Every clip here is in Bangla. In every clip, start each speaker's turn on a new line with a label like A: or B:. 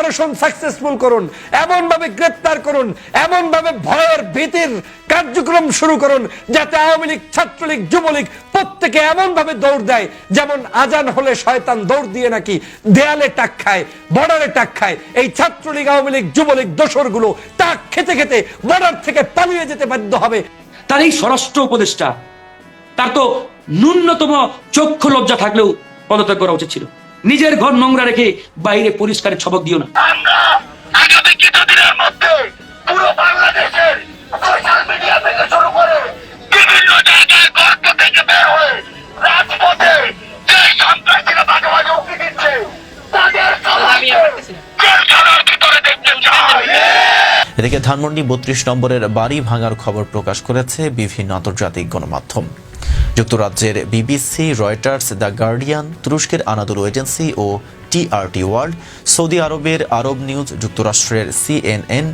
A: অপারেশন সাকসেসফুল করুন, এমন ভাবে গ্রেফতার করুন, এমন ভাবে ভয়ের ভীতির কার্যক্রম শুরু করুন যাতে আওয়ামী লীগ, ছাত্রলীগ, যুবলীগ প্রত্যেকে এমন ভাবে দৌড় দেয় যেমন আজান হলে শয়তান দৌড় দিয়ে নাকি দেয়ালে টাক খায়, বর্ডারে টাক খায়। এই ছাত্রলীগ, আওয়ামী লীগ, যুবলীগ দোসরগুলো টাক খেতে খেতে বর্ডার থেকে পালিয়ে যেতে বাধ্য হবে।
B: তার এই স্বরাষ্ট্র উপদেষ্টা, তার তো ন্যূনতম চক্ষু লজ্জা থাকলেও পদত্যাগ করা উচিত ছিল। নিজের ঘর নোংরা রেখে বাইরে পরিষ্কারের ছবক দিও না।
C: আমরা আগামী কিছুদিনের মধ্যে পুরো বাংলাদেশের সোশ্যাল মিডিয়া থেকে শুরু করে বিভিন্ন জায়গায় গর্ত থেকে বের হয়ে রাজপথে যে সন্ত্রাসীরা মাঝে মাঝে উঠে দিচ্ছে তাদের সবাইকে জেলখানার ভিতরে দেখতে চাই।
D: এদিকে ধানমন্ডি ৩২ নম্বরের বাড়ি ভাঙার খবর প্রকাশ করেছে বিভিন্ন আন্তর্জাতিক গণমাধ্যম। যুক্তরাজ্যের বিবিসি, রয়টার্স, দ্য গার্ডিয়ান, তুরস্কের আনাদোলু এজেন্সি ও টিআরটি ওয়ার্ল্ড, সৌদি আরবের আরব নিউজ, যুক্তরাষ্ট্রের সিএনএন,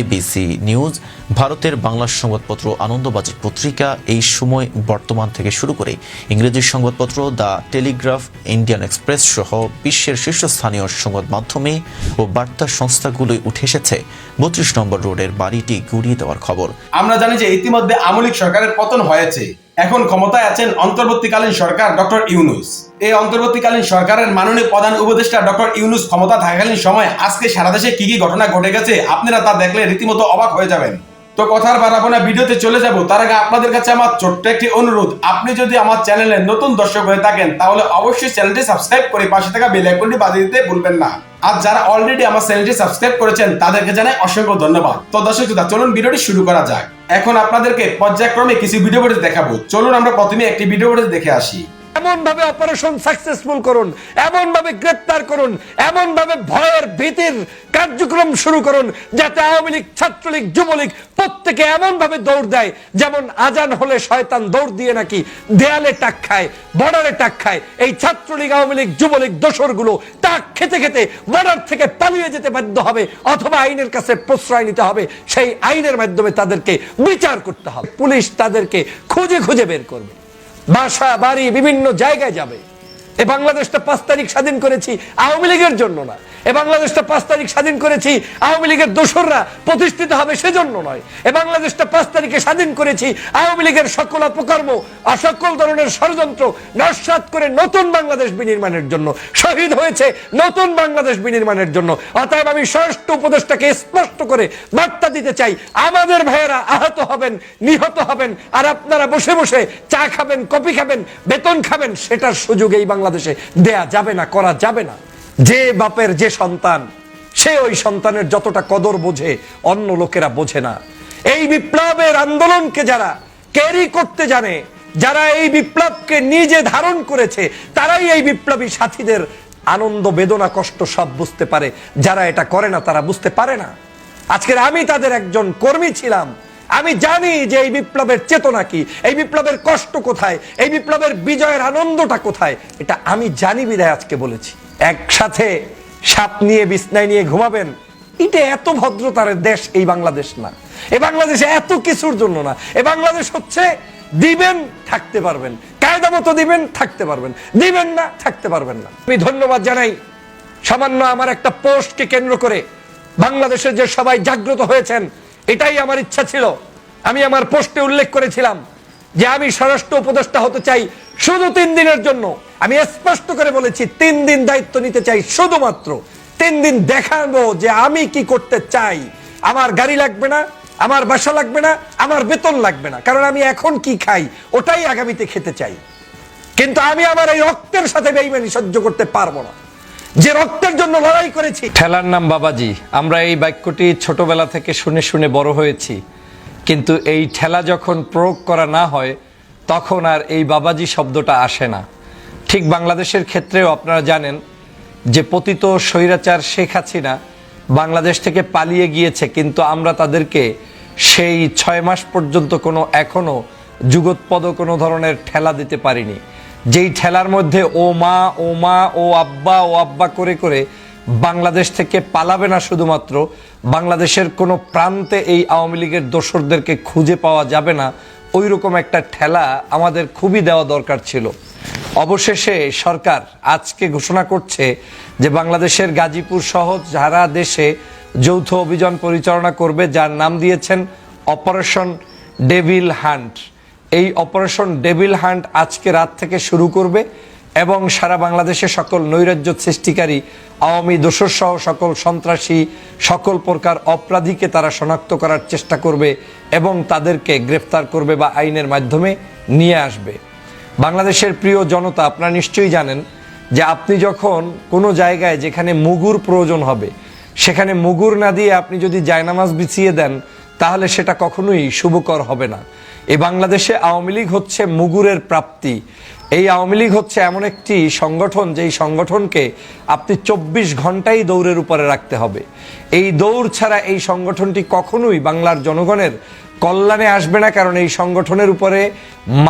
D: এবিসি নিউজ, ভারতের বাংলা সংবাদপত্র আনন্দবাজার পত্রিকা, এই সময় বর্তমান থেকে শুরু করে ইংরেজি সংবাদপত্র দ্য টেলিগ্রাফ, ইন্ডিয়ান এক্সপ্রেস সহ বিশ্বের শীর্ষস্থানীয় সংবাদ মাধ্যমে ও বার্তা সংস্থাগুলোই উঠে এসেছে ৩২ নম্বর রোডের বাড়িটি গুড়িয়ে দেওয়ার খবর।
E: আমরা জানি যে ইতিমধ্যে আওয়ামী লীগ সরকারের পতন হয়েছে। এখন ক্ষমতায় আছেন অন্তর্বর্তীকালীন সরকার ডক্টর ইউনূস। এই অন্তর্বর্তীকালীন সরকারের মাননীয় প্রধান উপদেষ্টা ডক্টর ইউনূস ক্ষমতা থাকাকালীন সময় আজকে সারা দেশে কি কি ঘটনা ঘটে গেছে আপনারা তা দেখলে রীতিমতো অবাক হয়ে যাবেন। তো কথার বাড়াবো না, ভিডিওতে চলে যাব। তার আগে আপনাদের কাছে আমার ছোট্ট একটি অনুরোধ, আপনি যদি আমার চ্যানেলে নতুন দর্শক হয়ে থাকেন তাহলে অবশ্যই চ্যানেলটি সাবস্ক্রাইব করে পাশে থাকা বেল আইকনটি বাজিয়ে দিতে ভুলবেন না। আর যারা অলরেডি আমার চ্যানেলটি সাবস্ক্রাইব করেছেন তাদেরকে জানাই অসংখ্য ধন্যবাদ। তো দর্শক চলুন ভিডিওটি শুরু করা যাক। এখন আপনাদেরকে পর্যায়ক্রমে কিছু ভিডিও ফুটেজ দেখাবো। চলুন আমরা প্রথমে একটি ভিডিও ফুটেজ দেখে আসি।
A: এমন ভাবে অপারেশন সাকসেসফুল করুন, এমন ভাবে গ্রেফতার করুন, এমন ভাবে ভয়ের ভীতির কার্যক্রম শুরু করুন যাতে আওয়ামী লীগ, ছাত্রলীগ, যুবলীগ প্রত্যেকে এমন ভাবে দৌড় দেয় যেমন আজান হলে শয়তান দৌড় দিয়ে নাকি দেয়ালে টাক খায়, বর্ডারে টাক খায়। এই ছাত্রলীগ, আওয়ামী লীগ, যুবলীগ দোসরগুলো টাক খেতে খেতে বর্ডার থেকে পালিয়ে যেতে বাধ্য হবে অথবা আইনের কাছে প্রশ্রয় নিতে হবে। সেই আইনের মাধ্যমে তাদেরকে বিচার করতে হবে। পুলিশ তাদেরকে খুঁজে খুঁজে বের করবে, বাসা বাড়ি বিভিন্ন জায়গায় যাবে। এ বাংলাদেশটা 5 তারিখ স্বাধীন করেছি আওয়ামী লীগের জন্য না, এ বাংলাদেশটা 5 তারিখ স্বাধীন করেছি আওয়ামী লীগের দোসররা প্রতিষ্ঠিত হবে সেজন্য নয়। এ বাংলাদেশটা 5 তারিখে স্বাধীন করেছি আওয়ামী লীগের সকল অপকর্ম, সকল ধরনের ষড়যন্ত্র নস্যাৎ করে নতুন বাংলাদেশ বিনির্মাণের জন্য, শহীদ হয়েছে নতুন বাংলাদেশ বিনির্মাণের জন্য। অতএব আমি স্বরাষ্ট্র উপদেষ্টাকে স্পষ্ট করে বার্তা দিতে চাই, আমাদের ভাইয়েরা আহত হবেন, নিহত হবেন, আর আপনারা বসে বসে চা খাবেন, কফি খাবেন, বেতন খাবেন, সেটার সুযোগ এই বাংলাদেশে দেয়া যাবে না, করা যাবে না। যে বাপের যে সন্তান, সে ওই সন্তানের যতটা কদর বোঝে অন্য লোকেরা বোঝে না। এই বিপ্লবের আন্দোলনকে যারা ক্যারি করতে জানে, যারা এই বিপ্লবকে নিজে ধারণ করেছে, তারাই এই বিপ্লবী সাথীদের আনন্দ, বেদনা, কষ্ট সব বুঝতে পারে। যারা এটা করে না তারা বুঝতে পারে না। আজকের আমি তাদের একজন কর্মী ছিলাম, আমি জানি যে এই বিপ্লবের চেতনা কি, এই বিপ্লবের কষ্ট কোথায়, এই বিপ্লবের বিজয়ের আনন্দটা কোথায়, এটা আমি জানি বিধায় আজকে বলেছি। একসাথে সাপ নিয়ে বিছনায় নিয়ে ঘুমাবেন, এটা এত ভদ্রতার দেশ এই বাংলাদেশ না। এ বাংলাদেশে এত কিছুর জন্য না। এ বাংলাদেশ হচ্ছে দিবেন থাকতে পারবেন, কায়দা মতো দিবেন থাকতে পারবেন, দিবেন না থাকতে পারবেন না। আমি ধন্যবাদ জানাই সামান্য আমার একটা পোস্টকে কেন্দ্র করে বাংলাদেশের যে সবাই জাগ্রত হয়েছেন। এটাই আমার ইচ্ছা ছিল। আমি আমার পোস্টে উল্লেখ করেছিলাম যে আমি স্বরাষ্ট্র উপদেষ্টা হতে চাই শুধু 3 দিনের জন্য। আমি স্পষ্ট করে বলেছি 3 দিন দায়িত্ব নিতে চাই, শুধুমাত্র 3 দিন দেখাবো যে আমি কি করতে চাই। আমার গাড়ি লাগবে না, আমার বাসা লাগবে না, আমার বেতন লাগবে না, কারণ আমি এখন কি খাই ওটাই আগামীতে খেতে চাই। কিন্তু আমি আমার এই রক্তের সাথে বেইমানি সহ্য করতে পারবো না, যে রক্তের জন্য লড়াই করেছি।
F: ঠেলার নাম বাবাজি, আমরা এই বাক্যটি ছোটবেলা থেকে শুনে শুনে বড় হয়েছি, কিন্তু এই ঠেলা যখন প্রয়োগ করা না হয় তখন আর এই বাবাজি শব্দটা আসে না। ঠিক বাংলাদেশের ক্ষেত্রেও আপনারা জানেন যে পতিত স্বৈরাচার শেখ হাসিনা বাংলাদেশ থেকে পালিয়ে গিয়েছে, কিন্তু আমরা তাদেরকে সেই 6 মাস পর্যন্ত এখনো যুগোৎপদ কোনো ধরনের ঠেলা দিতে পারিনি। যেই ঠেলার মধ্যে ও মা ও মা ও আব্বা করে করে বাংলাদেশ থেকে পালাবে না, শুধুমাত্র বাংলাদেশের কোনো প্রান্তে এই আওয়ামী লীগের দোসরদেরকে খুঁজে পাওয়া যাবে না, ওই রকম একটা ঠেলা আমাদের খুবই দেওয়া দরকার ছিল। অবশেষে সরকার আজকে ঘোষণা করছে যে বাংলাদেশের গাজীপুর সহ সারা দেশে যৌথ অভিযান পরিচালনা করবে, যার নাম দিয়েছেন অপারেশন ডেভিল হান্ট। এই অপারেশন ডেভিল হান্ট আজকে রাত থেকে শুরু করবে এবং সারা বাংলাদেশে সকল নৈরাজ্য সৃষ্টিকারী আওয়ামী দোসর সহ সকল সন্ত্রাসী, সকল প্রকার অপরাধীকে তারা শনাক্ত করার চেষ্টা করবে এবং তাদেরকে গ্রেফতার করবে বা আইনের মাধ্যমে নিয়ে আসবে। বাংলাদেশের প্রিয় জনতা, আপনারা নিশ্চয়ই জানেন যে আপনি যখন কোনো জায়গায় যেখানে মুগুর প্রয়োজন হবে সেখানে মুগুর না দিয়ে আপনি যদি জায়নামাজ বিছিয়ে দেন তাহলে সেটা কখনোই শুভকর হবে না। এই বাংলাদেশে আওয়ামী লীগ হচ্ছে মুগুরের প্রাপ্তি। এই আওয়ামী লীগ হচ্ছে এমন একটি সংগঠন যেই সংগঠনকে আপনি 24 ঘন্টাই দৌড়ের উপরে রাখতে হবে। এই দৌড় ছাড়া এই সংগঠনটি কখনোই বাংলার জনগণের কল্যাণে আসবে না, কারণ এই সংগঠনের উপরে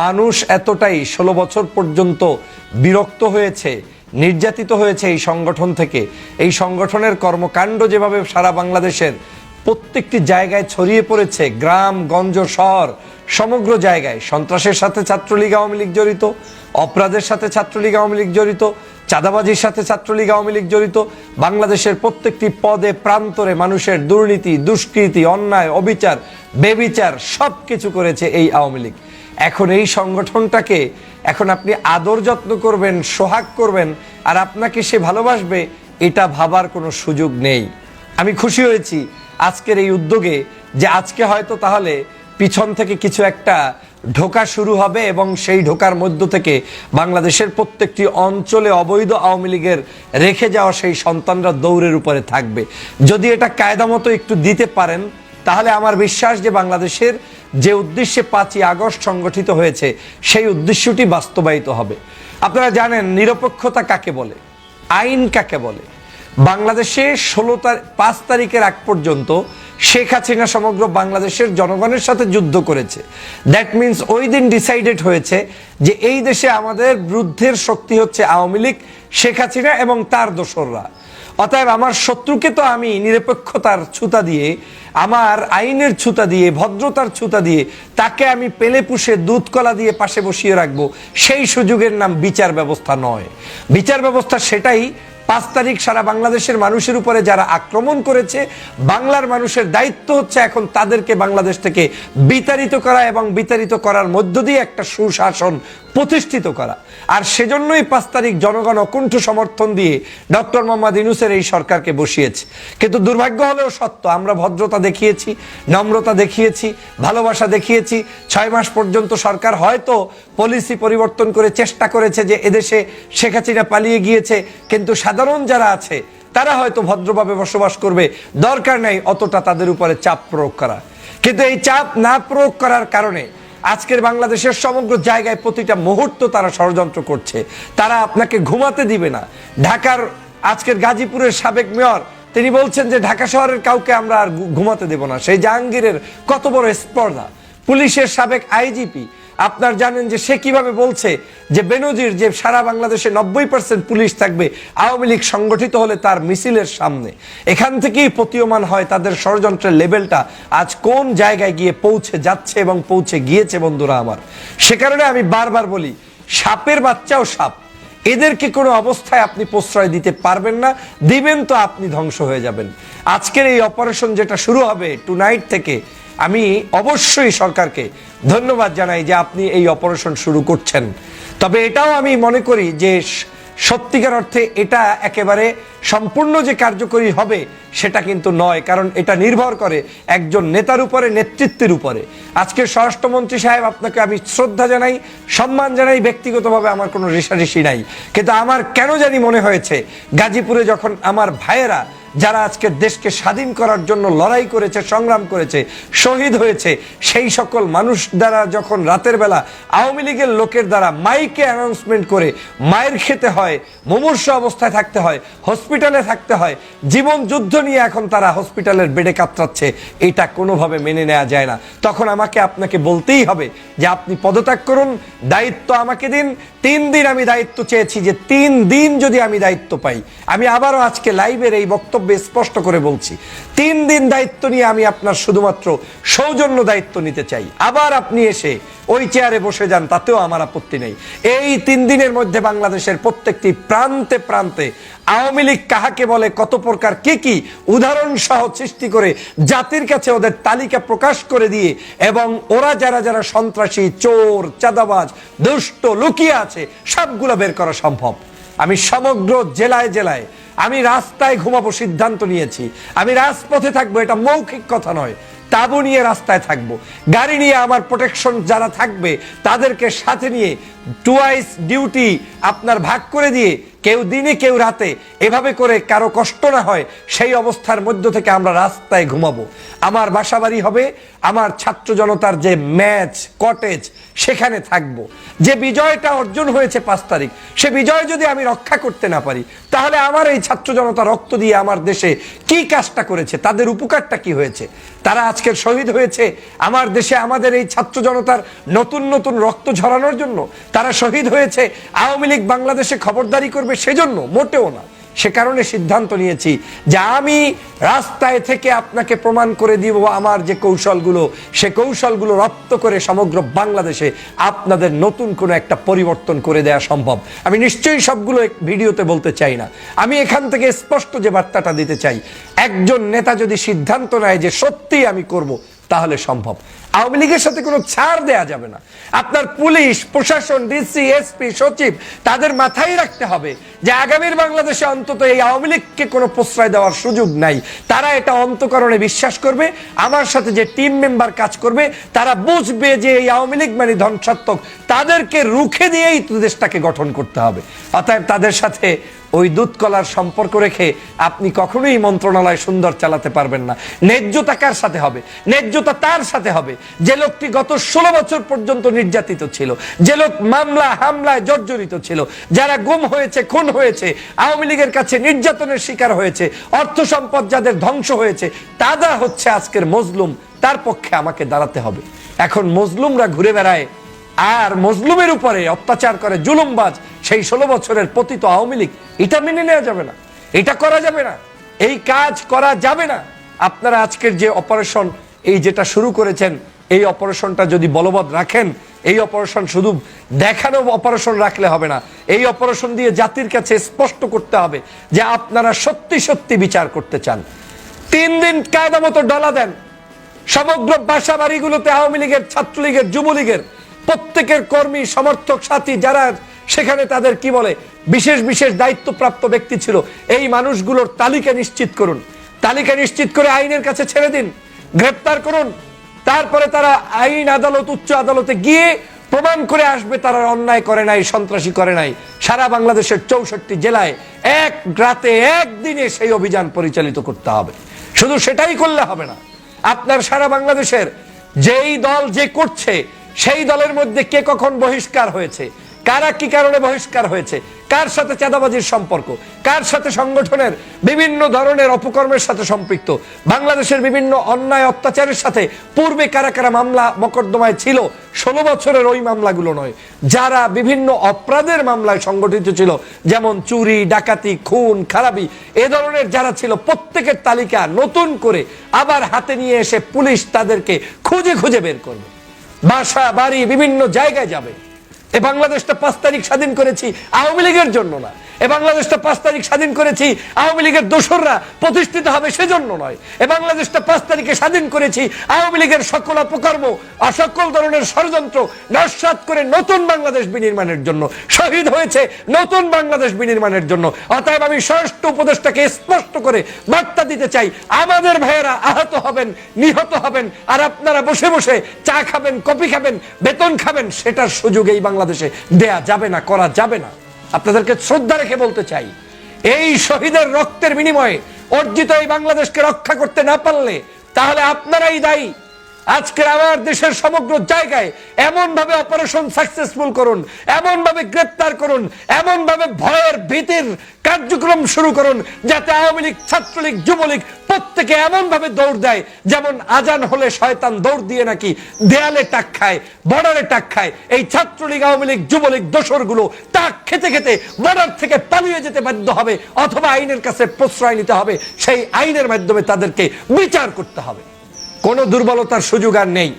F: মানুষ এতটাই 16 বছর পর্যন্ত বিরক্ত হয়েছে, নির্যাতিত হয়েছে এই সংগঠন থেকে। এই সংগঠনের কর্মকাণ্ড যেভাবে সারা বাংলাদেশের প্রত্যেকটি জায়গায় ছড়িয়ে পড়েছে, গ্রাম গঞ্জ শহর সমগ্র জায়গায় সন্ত্রাসের সাথে ছাত্রলীগ আওয়ামী লীগ জড়িত, অপরাধের সাথে ছাত্রলীগ আওয়ামী লীগ জড়িত, চাঁদাবাজির সাথে ছাত্রলীগ আওয়ামী লীগ জড়িত। বাংলাদেশের প্রত্যেকটি পদে প্রান্তরে মানুষের দুর্নীতি, দুষ্কৃতি, অন্যায়, অবিচার, বেবিচার সব কিছু করেছে এই আওয়ামী লীগ। এখন এই সংগঠনটাকে এখন আপনি আদর যত্ন করবেন, সোহাগ করবেন আর আপনাকে সে ভালোবাসবে, এটা ভাবার কোনো সুযোগ নেই। আমি খুশি হয়েছি আজকের এই উদ্যোগে যে আজকে হয়তো তাহলে পিছন থেকে কিছু একটা ঢোকা শুরু হবে এবং সেই ঢোকার মধ্য থেকে বাংলাদেশের প্রত্যেকটি অঞ্চলে অবৈধ আওয়ামী লীগের রেখে যাওয়া সেই সন্তানরা দৌড়ের উপরে থাকবে। যদি এটা কায়দা মতো একটু দিতে পারেন তাহলে আমার বিশ্বাস যে বাংলাদেশের যে উদ্দেশ্যে 5ই আগস্ট সংগঠিত হয়েছে সেই উদ্দেশ্যটি বাস্তবায়িত হবে। আপনারা জানেন নিরপেক্ষতা কাকে বলে, আইন কাকে বলে। বাংলাদেশে 5 তারিখের আগ পর্যন্ত শেখ হাসিনা সমগ্র বাংলাদেশের জনগণের সাথে যুদ্ধ করেছে। দ্যাট মিনস ওই দিন ডিসাইডেড হয়েছে যে এই দেশে আমাদের বিরুদ্ধের শক্তি হচ্ছে আওয়ামী লীগ, শেখ হাসিনা এবং তার দোসররা। অতএব আমার শত্রুকে তো আমি নিরপেক্ষতার ছুতা দিয়ে, আমার আইনের ছুতা দিয়ে, ভদ্রতার ছুতা দিয়ে তাকে আমি পেলে পুষে দুধ কলা দিয়ে পাশে বসিয়ে রাখবো, সেই সুযোগের নাম বিচার ব্যবস্থা নয়। বিচার ব্যবস্থা সেটাই 5 তারিখ সারা বাংলাদেশের মানুষের উপরে যারা আক্রমণ করেছে, বাংলার মানুষের দায়িত্ব হচ্ছে এখন তাদেরকে বাংলাদেশ থেকে বিতাড়িত করা এবং বিতাড়িত করার মধ্য দিয়ে একটা সুশাসন প্রতিষ্ঠিত করা। আর সেজন্যই 5 তারিখ জনগণ অকুণ্ঠ সমর্থন দিয়ে ডক্টর মোহাম্মদ ইউনূসের এই সরকারকে বসিয়েছে। কিন্তু দুর্ভাগ্য হলেও সত্য, আমরা ভদ্রতা দেখিয়েছি, নম্রতা দেখিয়েছি, ভালোবাসা দেখিয়েছি। 6 মাস পর্যন্ত সরকার হয়তো পলিসি পরিবর্তন করে চেষ্টা করেছে যে এদেশে শেখ হাসিনা পালিয়ে গিয়েছে, কিন্তু সাধারণ যারা আছে তারা হয়তো ভদ্রভাবে বসবাস করবে, দরকার নাই অতটা তাদের উপরে চাপ প্রয়োগ করা। কিন্তু এই চাপ না প্রয়োগ করার কারণে আজকের বাংলাদেশের সমগ্র জায়গায় প্রতিটা মুহূর্ত তারা ষড়যন্ত্র করছে। তারা আপনাকে ঘুমাতে দিবে না। ঢাকার আজকের গাজীপুরের সাবেক মেয়র তিনি বলছেন যে ঢাকা শহরের কাউকে আমরা আর ঘুমাতে দেব না। সেই জাহাঙ্গীরের কত বড় স্পর্ধা। পুলিশের সাবেক আইজিপি আপনার জানেন যে সে কিভাবে বলছে যে বেনজির যে সারা বাংলাদেশে 90% পুলিশ থাকবে আওয়ামী লীগ সংগঠিত হলে তার মিছিলের সামনে। এখান থেকেই প্রতীয়মান হয় তাদের ষড়যন্ত্রের লেভেলটা আজ কোন জায়গায় গিয়ে পৌঁছে যাচ্ছে এবং পৌঁছে গিয়েছে বন্ধুরা আমার। সে কারণে আমি বারবার বলি, সাপের বাচ্চাও সাপ, এদেরকে কোনো অবস্থায় আপনি প্রশ্রয় দিতে পারবেন না। দিবেন তো আপনি ধ্বংস হয়ে যাবেন। আজকের এই অপারেশন যেটা শুরু হবে টুনাইট থেকে, আমি অবশ্যই সরকারকে ধন্যবাদ জানাই যে আপনি এই অপারেশন শুরু করছেন। তবে এটাও আমি মনে করি যে সত্যিকার অর্থে এটা একেবারে সম্পূর্ণ যে কার্যকরী হবে সেটা কিন্তু নয়, কারণ এটা নির্ভর করে একজন নেতার উপরে, নেতৃত্বের উপরে। আজকে স্বরাষ্ট্রমন্ত্রী সাহেব, আপনাকে আমি শ্রদ্ধা জানাই, সম্মান জানাই, ব্যক্তিগতভাবে আমার কোনো রেষারেষি নাই, কিন্তু আমার কেন জানি মনে হয়েছে গাজীপুরে যখন আমার ভাইয়েরা যারা আজকে দেশকে স্বাধীন করার জন্য লড়াই করেছে, সংগ্রাম করেছে, শহীদ হয়েছে, সেই সকল মানুষ দ্বারা যখন রাতের বেলা আওয়ামী লীগের লোকের দ্বারা মাইকে অ্যানাউন্সমেন্ট করে মায়ের খেতে হয়, মুমূর্ষু অবস্থায় থাকতে হয়, হসপিটালে থাকতে হয়, জীবন যুদ্ধ নিয়ে এখন তারা হসপিটালের বেডে কাতরাচ্ছে, এটা কোনোভাবে মেনে নেওয়া যায় না। তখন আমাকে আপনাকে বলতেই হবে যে আপনি পদত্যাগ করুন, দায়িত্ব আমাকে দিন। 3 দিন আমি দায়িত্ব চেয়েছি, যে 3 দিন যদি আমি দায়িত্ব পাই, আমি আবারও আজকে লাইভের এই বক্তব্য
A: বক্তব্যে স্পষ্ট করে বলছি, 3 দিন দায়িত্ব নিয়ে আমি আপনার শুধুমাত্র সৌজন্য দায়িত্ব নিতে চাই। আবার আপনি এসে ওই চেয়ারে বসে যান, তাতেও আমার আপত্তি নেই। এই 3 দিনের মধ্যে বাংলাদেশের প্রত্যেকটি প্রান্তে প্রান্তে আওয়ামী লীগ কাহাকে বলে, কত প্রকার কি উদাহরণ সহ সৃষ্টি করে জাতির কাছে ওদের তালিকা প্রকাশ করে দিয়ে, এবং ওরা যারা যারা সন্ত্রাসী, চোর, চাঁদাবাজ, দুষ্ট লুকিয়ে আছে সবগুলো বের করা সম্ভব। আমি সমগ্র জেলায় জেলায় আমি রাস্তায় ঘুমাবো সিদ্ধান্ত নিয়েছি। আমি রাজপথে থাকবো, এটা মৌখিক কথা নয়, তাবু নিয়ে রাস্তায় থাকবো, গাড়ি নিয়ে আমার প্রোটেকশন যারা থাকবে তাদেরকে সাথে নিয়ে টুয়াইস ডিউটি আপনার ভাগ করে দিয়ে, কেউ দিনে কেউ রাতে, এভাবে করে কারো কষ্ট না হয় সেই অবস্থার মধ্য থেকে আমরা রাস্তায় ঘুমাবো। আমার বাসাবাড়ি হবে আমার ছাত্র জনতার যে ম্যাচ কটেজ, সেখানে থাকবো। যে বিজয়টা অর্জন হয়েছে 5 তারিখ, সে বিজয় যদি আমি রক্ষা করতে না পারি, তাহলে আমার এই ছাত্র জনতা রক্ত দিয়ে আমার দেশে কি কাজটা করেছে, তাদের উপকারটা কি হয়েছে? তারা আজকের শহীদ হয়েছে আমার দেশে আমাদের এই ছাত্র জনতার নতুন নতুন রক্ত ঝরানোর জন্য? তারা শহীদ হয়েছে আওয়ামী লীগ বাংলাদেশে খবরদারি করবে সেজন্য? মোটেও না। সে কারণে সিদ্ধান্ত নিয়েছি যে আমি রাস্তায় থেকে আপনাকে প্রমাণ করে দিব আমার যে কৌশলগুলো, সে কৌশলগুলো রপ্ত করে সমগ্র বাংলাদেশে আপনাদের নতুন কোনো একটা পরিবর্তন করে দেওয়া সম্ভব। আমি নিশ্চয়ই সবগুলো ভিডিওতে বলতে চাই না। আমি এখান থেকে স্পষ্ট যে বার্তাটা দিতে চাই, একজন নেতা যদি সিদ্ধান্ত নেয় যে সত্যিই আমি করব, তাহলে সম্ভব। আওয়ামী লীগের সাথে কোনো ছাড় দেয়া যাবে না। আপনার পুলিশ প্রশাসন, ডিসি, এসপি, সচিব, তাদের মাথায় রাখতে হবে যে আগামীর বাংলাদেশে অন্তত এই আওয়ামী লীগকে কোনো প্রশ্রয় দেওয়ার সুযোগ নাই। তারা এটা অন্তঃকরণে বিশ্বাস করবে। আমার সাথে যে টিম মেম্বার কাজ করবে তারা বুঝবে যে এই আওয়ামী লীগ মানে ধ্বংসাত্মক, তাদেরকে রুখে দিয়েই দেশটাকে গঠন করতে হবে। অতএব তাদের সাথে ওই দুধ কলার সম্পর্ক রেখে আপনি কখনোই মন্ত্রণালয় সুন্দর চালাতে পারবেন না। ন্যায্যতা কার সাথে হবে? ন্যায্যতা তার সাথে হবে যে লোকটি গত 16 বছর পর্যন্ত নির্যাতিত ছিল, যে লোক মামলা হামলায় জর্জরিত ছিল, যারা গুম হয়েছে, খুন হয়েছে, আওয়ামী লীগের কাছে নির্যাতনের শিকার হয়েছে, অর্থ সম্পদ যাদের ধ্বংস হয়েছে, তারা হচ্ছে আজকের মজলুম। তার পক্ষে আমাকে দাঁড়াতে হবে। এখন মজলুমরা ঘুরে বেড়ায় আর মজলুমের উপরে অত্যাচার করে জুলুমবাজ সেই 16 বছরের পতিত আওয়ামী লীগ, এটা মেনে নেওয়া যাবে না, এটা করা যাবে না, এই কাজ করা যাবে না। আপনারা আজকের যে অপারেশন এই যেটা শুরু করেছেন, এই অপারেশনটা যদি বলবৎ রাখেন, এই অপারেশন শুধু দেখানো অপারেশন রাখলে হবে না, এই অপারেশন দিয়ে জাতির কাছে স্পষ্ট করতে হবে যে আপনারা সত্যি সত্যি বিচার করতে চান। 3 দিন কায়দা মতো ডলা দেন, সমগ্র বাসা বাড়িগুলোতে আওয়ামী লীগের, ছাত্রলীগের, যুবলীগের প্রত্যেকের কর্মী, সমর্থক, সাথী যারা সেখানে তাদের কি বলে বিশেষ বিশেষ দায়িত্বপ্রাপ্ত ব্যক্তি ছিল, এই মানুষগুলোর তালিকা নিশ্চিত করুন। তালিকা নিশ্চিত করে আইনের কাছে ছেড়ে দিন, গ্রেপ্তার করুন। তারপরে তারা আইন আদালত, উচ্চ আদালতে গিয়ে প্রমাণ করে আসবে তারা অন্যায় করে নাই, সন্ত্রাসী করে নাই। সারা বাংলাদেশের 64 জেলায় এক রাতে একদিনে সেই অভিযান পরিচালিত করতে হবে। শুধু সেটাই করলে হবে না, আপনার সারা বাংলাদেশের যেই দল যে করছে সেই দলের মধ্যে কে কখন বহিষ্কার হয়েছে, কারা কি কারণে বহিষ্কার হয়েছে, কার সাথে চাঁদাবাজির সম্পর্ক, কার সাথে সংগঠনের বিভিন্ন ধরনের অপকর্মের সাথে সম্পৃক্ত, বাংলাদেশের বিভিন্ন অন্যায় অত্যাচারের সাথে পূর্বে কারা কারা মামলা মকদ্দমায় ছিল, 16 বছরের ওই মামলাগুলো নয়, যারা বিভিন্ন অপরাধের মামলায় সংগঠিত ছিল, যেমন চুরি, ডাকাতি, খুন, খারাপি, এ ধরনের যারা ছিল প্রত্যেকের তালিকা নতুন করে আবার হাতে নিয়ে এসে পুলিশ তাদেরকে খুঁজে খুঁজে বের করবে। বাসা বাড়ি বিভিন্ন জায়গায় যাবে। এ বাংলাদেশটা 5 তারিখ স্বাধীন করেছি আওয়ামী লীগের জন্য না, এ বাংলাদেশটা 5 তারিখ স্বাধীন করেছি আওয়ামী লীগের দোসররা প্রতিষ্ঠিত হবে সেজন্য নয়। এ বাংলাদেশটা 5 তারিখে স্বাধীন করেছি আওয়ামী লীগের সকল অপকর্ম, সকল ধরনের ষড়যন্ত্র নস্যাৎ করে নতুন বাংলাদেশ বিনির্মাণের জন্য, শহীদ হয়েছে নতুন বাংলাদেশ বিনির্মাণের জন্য। অতএব আমি স্বরাষ্ট্র উপদেষ্টাকে স্পষ্ট করে বার্তা দিতে চাই, আমাদের ভাইয়েরা আহত হবেন, নিহত হবেন, আর আপনারা বসে বসে চা খাবেন, কফি খাবেন, বেতন খাবেন, সেটার সুযোগ এই বাংলাদেশে দেয়া যাবে না, করা যাবে না। আপনাদেরকে শ্রদ্ধা রেখে বলতে চাই, এই শহীদের রক্তের বিনিময়ে অর্জিত এই বাংলাদেশকে রক্ষা করতে না পারলে তাহলে আপনারাই দায়ী। আজকে আমার দেশের সমগ্র জায়গায় এমন ভাবে অপারেশন সাকসেসফুল করুন, এমন ভাবে গ্রেপ্তার করুন, এমন ভাবে ভয়ের ভীতির কার্যক্রম শুরু করুন, যাতে আওয়ামী লীগ, ছাত্রলীগ, যুবলীগ প্রত্যেকে এমন ভাবে দৌড় দেয় যেমন আজান হলে শয়তান দৌড় দিয়ে নাকি দেয়ালে টাক খায়, বর্ডারে টাক খায়। এই ছাত্রলীগ, আওয়ামী লীগ, যুবলীগ দোসরগুলো টাক খেতে খেতে বর্ডার থেকে পালিয়ে যেতে বাধ্য হবে, অথবা আইনের কাছে প্রশ্রয় নিতে হবে। সেই আইনের মাধ্যমে তাদেরকে বিচার করতে হবে। কোনো দুর্বলতার সুযোগ আর নেই।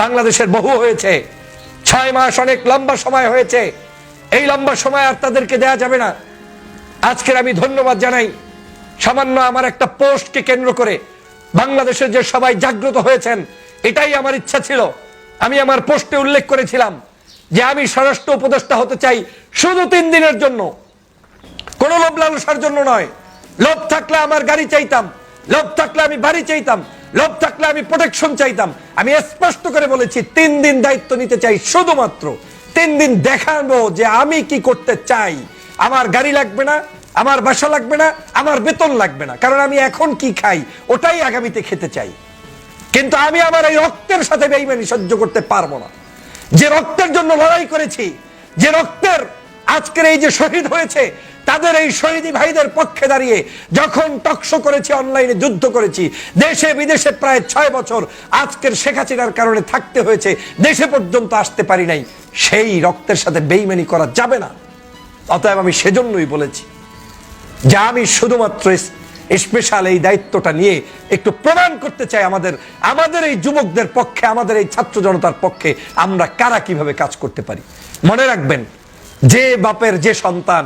A: বাংলাদেশের বহু হয়েছে, 6 মাস অনেক লম্বা সময় হয়েছে, এই লম্বা সময় আর তাদেরকে দেয়া যাবে না। আজকের আমি ধন্যবাদ জানাই সামান্য আমার একটা পোস্টকে কেন্দ্র করে বাংলাদেশের যে সবাই জাগ্রত হয়েছেন। এটাই আমার ইচ্ছা ছিল। আমি আমার পোস্টে উল্লেখ করেছিলাম যে আমি স্বরাষ্ট্র উপদেষ্টা হতে চাই শুধু 3 দিনের জন্য, কোনো লোভ লালসার জন্য নয়। লোভ থাকলে আমার গাড়ি চাইতাম, লোভ থাকলে আমি বাড়ি চাইতাম, লোভ থাকলে আমি প্রোটেকশন চাইতাম। আমি স্পষ্ট করে বলেছি 3 দিন দায়িত্ব নিতে চাই, শুধুমাত্র 3 দিন দেখাবো যে আমি কি করতে চাই। আমার গাড়ি লাগবে না, আমার বাসা লাগবে না, আমার বেতন লাগবে না, কারণ আমি এখন কি খাই ওটাই আগামীতে খেতে চাই। কিন্তু আমি আমার এই রক্তের সাথে বেইমানি সহ্য করতে পারবো না। যে রক্তের জন্য লড়াই করেছি, যে রক্তের আজকের এই যে শহীদ হয়েছে, তাদের এই শহীদি ভাইদের পক্ষে দাঁড়িয়ে যখন টকশো করেছি, অনলাইনে যুদ্ধ করেছি, দেশে বিদেশে প্রায় 6 বছর আজকের শেখ হাসিনার কারণে থাকতে হয়েছে, দেশে পর্যন্ত আসতে পারি নাই, সেই রক্তের সাথে বেইমানি করা যাবে না। অতএব আমি সেজন্যই বলেছি যে আমি শুধুমাত্র স্পেশাল এই দায়িত্বটা নিয়ে একটু প্রমাণ করতে চাই আমাদের এই যুবকদের পক্ষে, আমাদের এই ছাত্র জনতার পক্ষে আমরা কারা কিভাবে কাজ করতে পারি। মনে রাখবেন, যে বাপের যে সন্তান,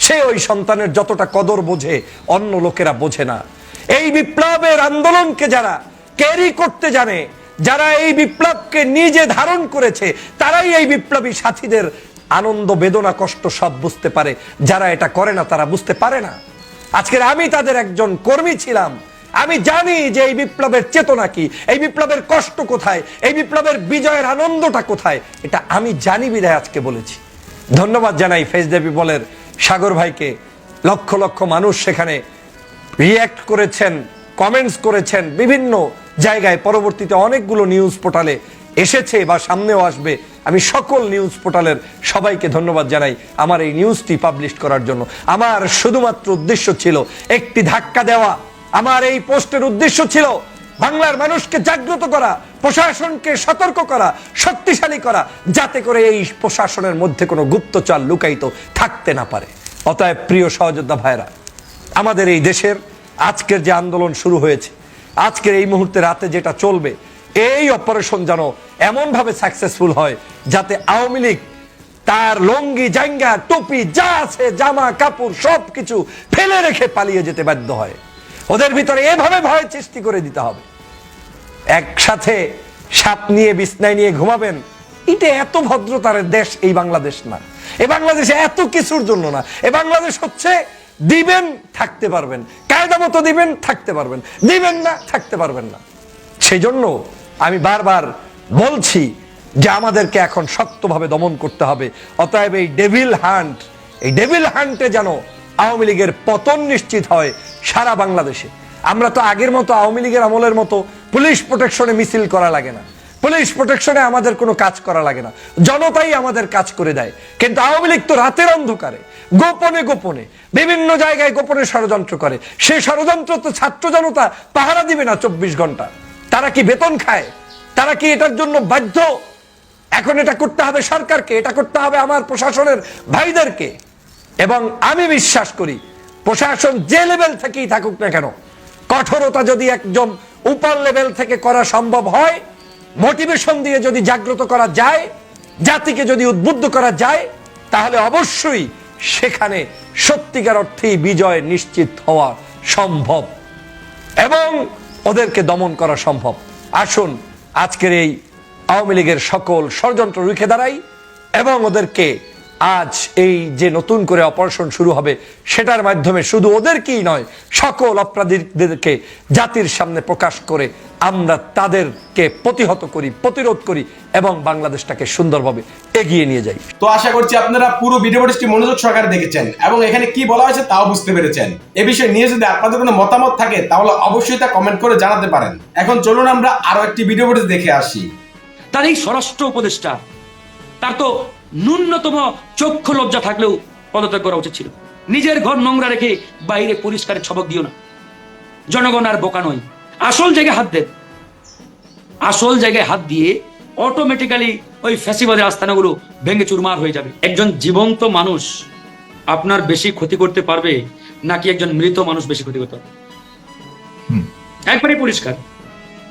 A: সে ওই সন্তানের যতটা কদর বোঝে অন্য লোকেরা বোঝে না। এই বিপ্লবের আন্দোলনকে যারা ক্যারি করতে জানে, যারা এই বিপ্লবকে নিজে ধারণ করেছে, তারাই এই বিপ্লবী সাথীদের আনন্দ, বেদনা, কষ্ট সব বুঝতে পারে। যারা এটা করে না তারা বুঝতে পারে না। আজকের আমি তাদের একজন কর্মী ছিলাম, আমি জানি যে এই বিপ্লবের চেতনা কি, এই বিপ্লবের কষ্ট কোথায়, এই বিপ্লবের বিজয়ের আনন্দটা কোথায়, এটা আমি জানি বিধায় আজকে বলেছি। ধন্যবাদ জানাই ফেস দ্য পিপলের সাগর ভাইকে। লক্ষ লক্ষ মানুষ সেখানে রিয়্যাক্ট করেছেন, কমেন্টস করেছেন বিভিন্ন জায়গায়। পরবর্তীতে অনেকগুলো নিউজ পোর্টালে এসেছে বা সামনেও আসবে। আমি সকল নিউজ পোর্টালের সবাইকে ধন্যবাদ জানাই আমার এই নিউজটি পাবলিশ করার জন্য। আমার শুধুমাত্র উদ্দেশ্য ছিল একটি ধাক্কা দেওয়া। আমার এই পোস্টের উদ্দেশ্য ছিল বাংলার মানুষকে জাগ্রত করা, প্রশাসনকে সতর্ক করা, শক্তিশালী করা, যাতে করে এই প্রশাসনের মধ্যে কোনো গুপ্তচর লুকায়িত থাকতে না পারে। অতএব প্রিয় সহযোদ্ধা ভাইরা, আমাদের এই দেশের আজকের যে আন্দোলন শুরু হয়েছে, আজকের এই মুহূর্তে রাতে যেটা চলবে, এই অপারেশন যেন এমনভাবে সাকসেসফুল হয় যাতে আওয়ামী লীগ তার লঙ্গি, জাঙ্গা, টুপি যা আছে, জামা কাপড় সবকিছু ফেলে রেখে পালিয়ে যেতে বাধ্য হয়। ওদের ভিতরে এভাবে ভয় সৃষ্টি করে দিতে হবে। একসাথে সাপ নিয়ে বিছনায় নিয়ে ঘুমাবেন, এটা এত ভদ্রতার দেশ এই বাংলাদেশ না। এই বাংলাদেশ এত কিছুর জন্য না। এই বাংলাদেশ হচ্ছে দিবেন থাকতে পারবেন, কায়দা মতো দিবেন থাকতে পারবেন, দিবেন না থাকতে পারবেন না। সেই জন্য আমি বারবার বলছি যে আমাদেরকে এখন শক্তভাবে দমন করতে হবে। অতএব এই ডেভিল হান্টে যেন আওয়ামী লীগের পতন নিশ্চিত হয় সারা বাংলাদেশে। আমরা তো আগের মতো আওয়ামী লীগের আমলের মতো পুলিশ প্রোটেকশনে মিছিল করা লাগে না, পুলিশ প্রোটেকশনে আমাদের কোনো কাজ করা লাগে না, জনতাই আমাদের কাজ করে দেয়। কিন্তু আওয়ামী লীগ তো রাতের অন্ধকারে গোপনে গোপনে বিভিন্ন জায়গায় গোপনে ষড়যন্ত্র করে। সেই ষড়যন্ত্র তো ছাত্র জনতা পাহারা দিবে না 24 ঘন্টা। তারা কি বেতন খায়? তারা কি এটার জন্য বাধ্য? এখন এটা করতে হবে সরকারকে, এটা করতে হবে আমার প্রশাসনের ভাইদেরকে। এবং আমি বিশ্বাস করি প্রশাসন যে লেভেল থেকেই থাকুক না কেন, কঠোরতা যদি একদম উপর লেভেল থেকে করা সম্ভব হয়, মোটিভেশন দিয়ে যদি জাগ্রত করা যায়, জাতিকে যদি উদ্বুদ্ধ করা যায়, তাহলে অবশ্যই সেখানে সত্যিকার অর্থেই বিজয় নিশ্চিত হওয়া সম্ভব এবং ওদেরকে দমন করা সম্ভব। আসুন আজকের এই আওয়ামী লীগের সকল ষড়যন্ত্র রুখে দাঁড়াই এবং ওদেরকে আজ এই যে নতুন করে অপারেশন শুরু হবে সেটার মাধ্যমে শুধু ওদেরকেই নয়, সকল অপরাধীদেরকে জাতির সামনে প্রকাশ করে আমরা তাদেরকে প্রতিহত করি, প্রতিরোধ করি এবং বাংলাদেশটাকে সুন্দরভাবে এগিয়ে নিয়ে যাই।
E: তো আশা করছি আপনারা পুরো ভিডিওটি মনোযোগ সহকারে দেখেছেন এবং এখানে কি বলা হয়েছে তাও বুঝতে পেরেছেন। এ বিষয়ে নিয়ে যদি আপনাদের কোনো মতামত থাকে তাহলে অবশ্যই তা কমেন্ট করে জানাতে পারেন। এখন চলুন আমরা আরো একটি ভিডিও দেখে আসি।
B: তার এই স্বরাষ্ট্র উপদেষ্টা, তার তো ন্যূনতম চক্ষু লজ্জা থাকলেও পদত্যাগ করা উচিত ছিল। নিজের ঘর নোংরা রেখে বাইরে পরিষ্কারের ছবক দিও না। জনগণ আর বোকা নয়, আসল জায়গায় হাত দেন। আসল জায়গায় হাত দিয়ে অটোমেটিক্যালি ওই ফ্যাসিবাদের আস্তানাগুলো ভেঙে চুরমার হয়ে যাবে। একজন জীবন্ত মানুষ আপনার বেশি ক্ষতি করতে পারবে নাকি একজন মৃত মানুষ বেশি ক্ষতি করতে পারবে? একবারে পরিষ্কার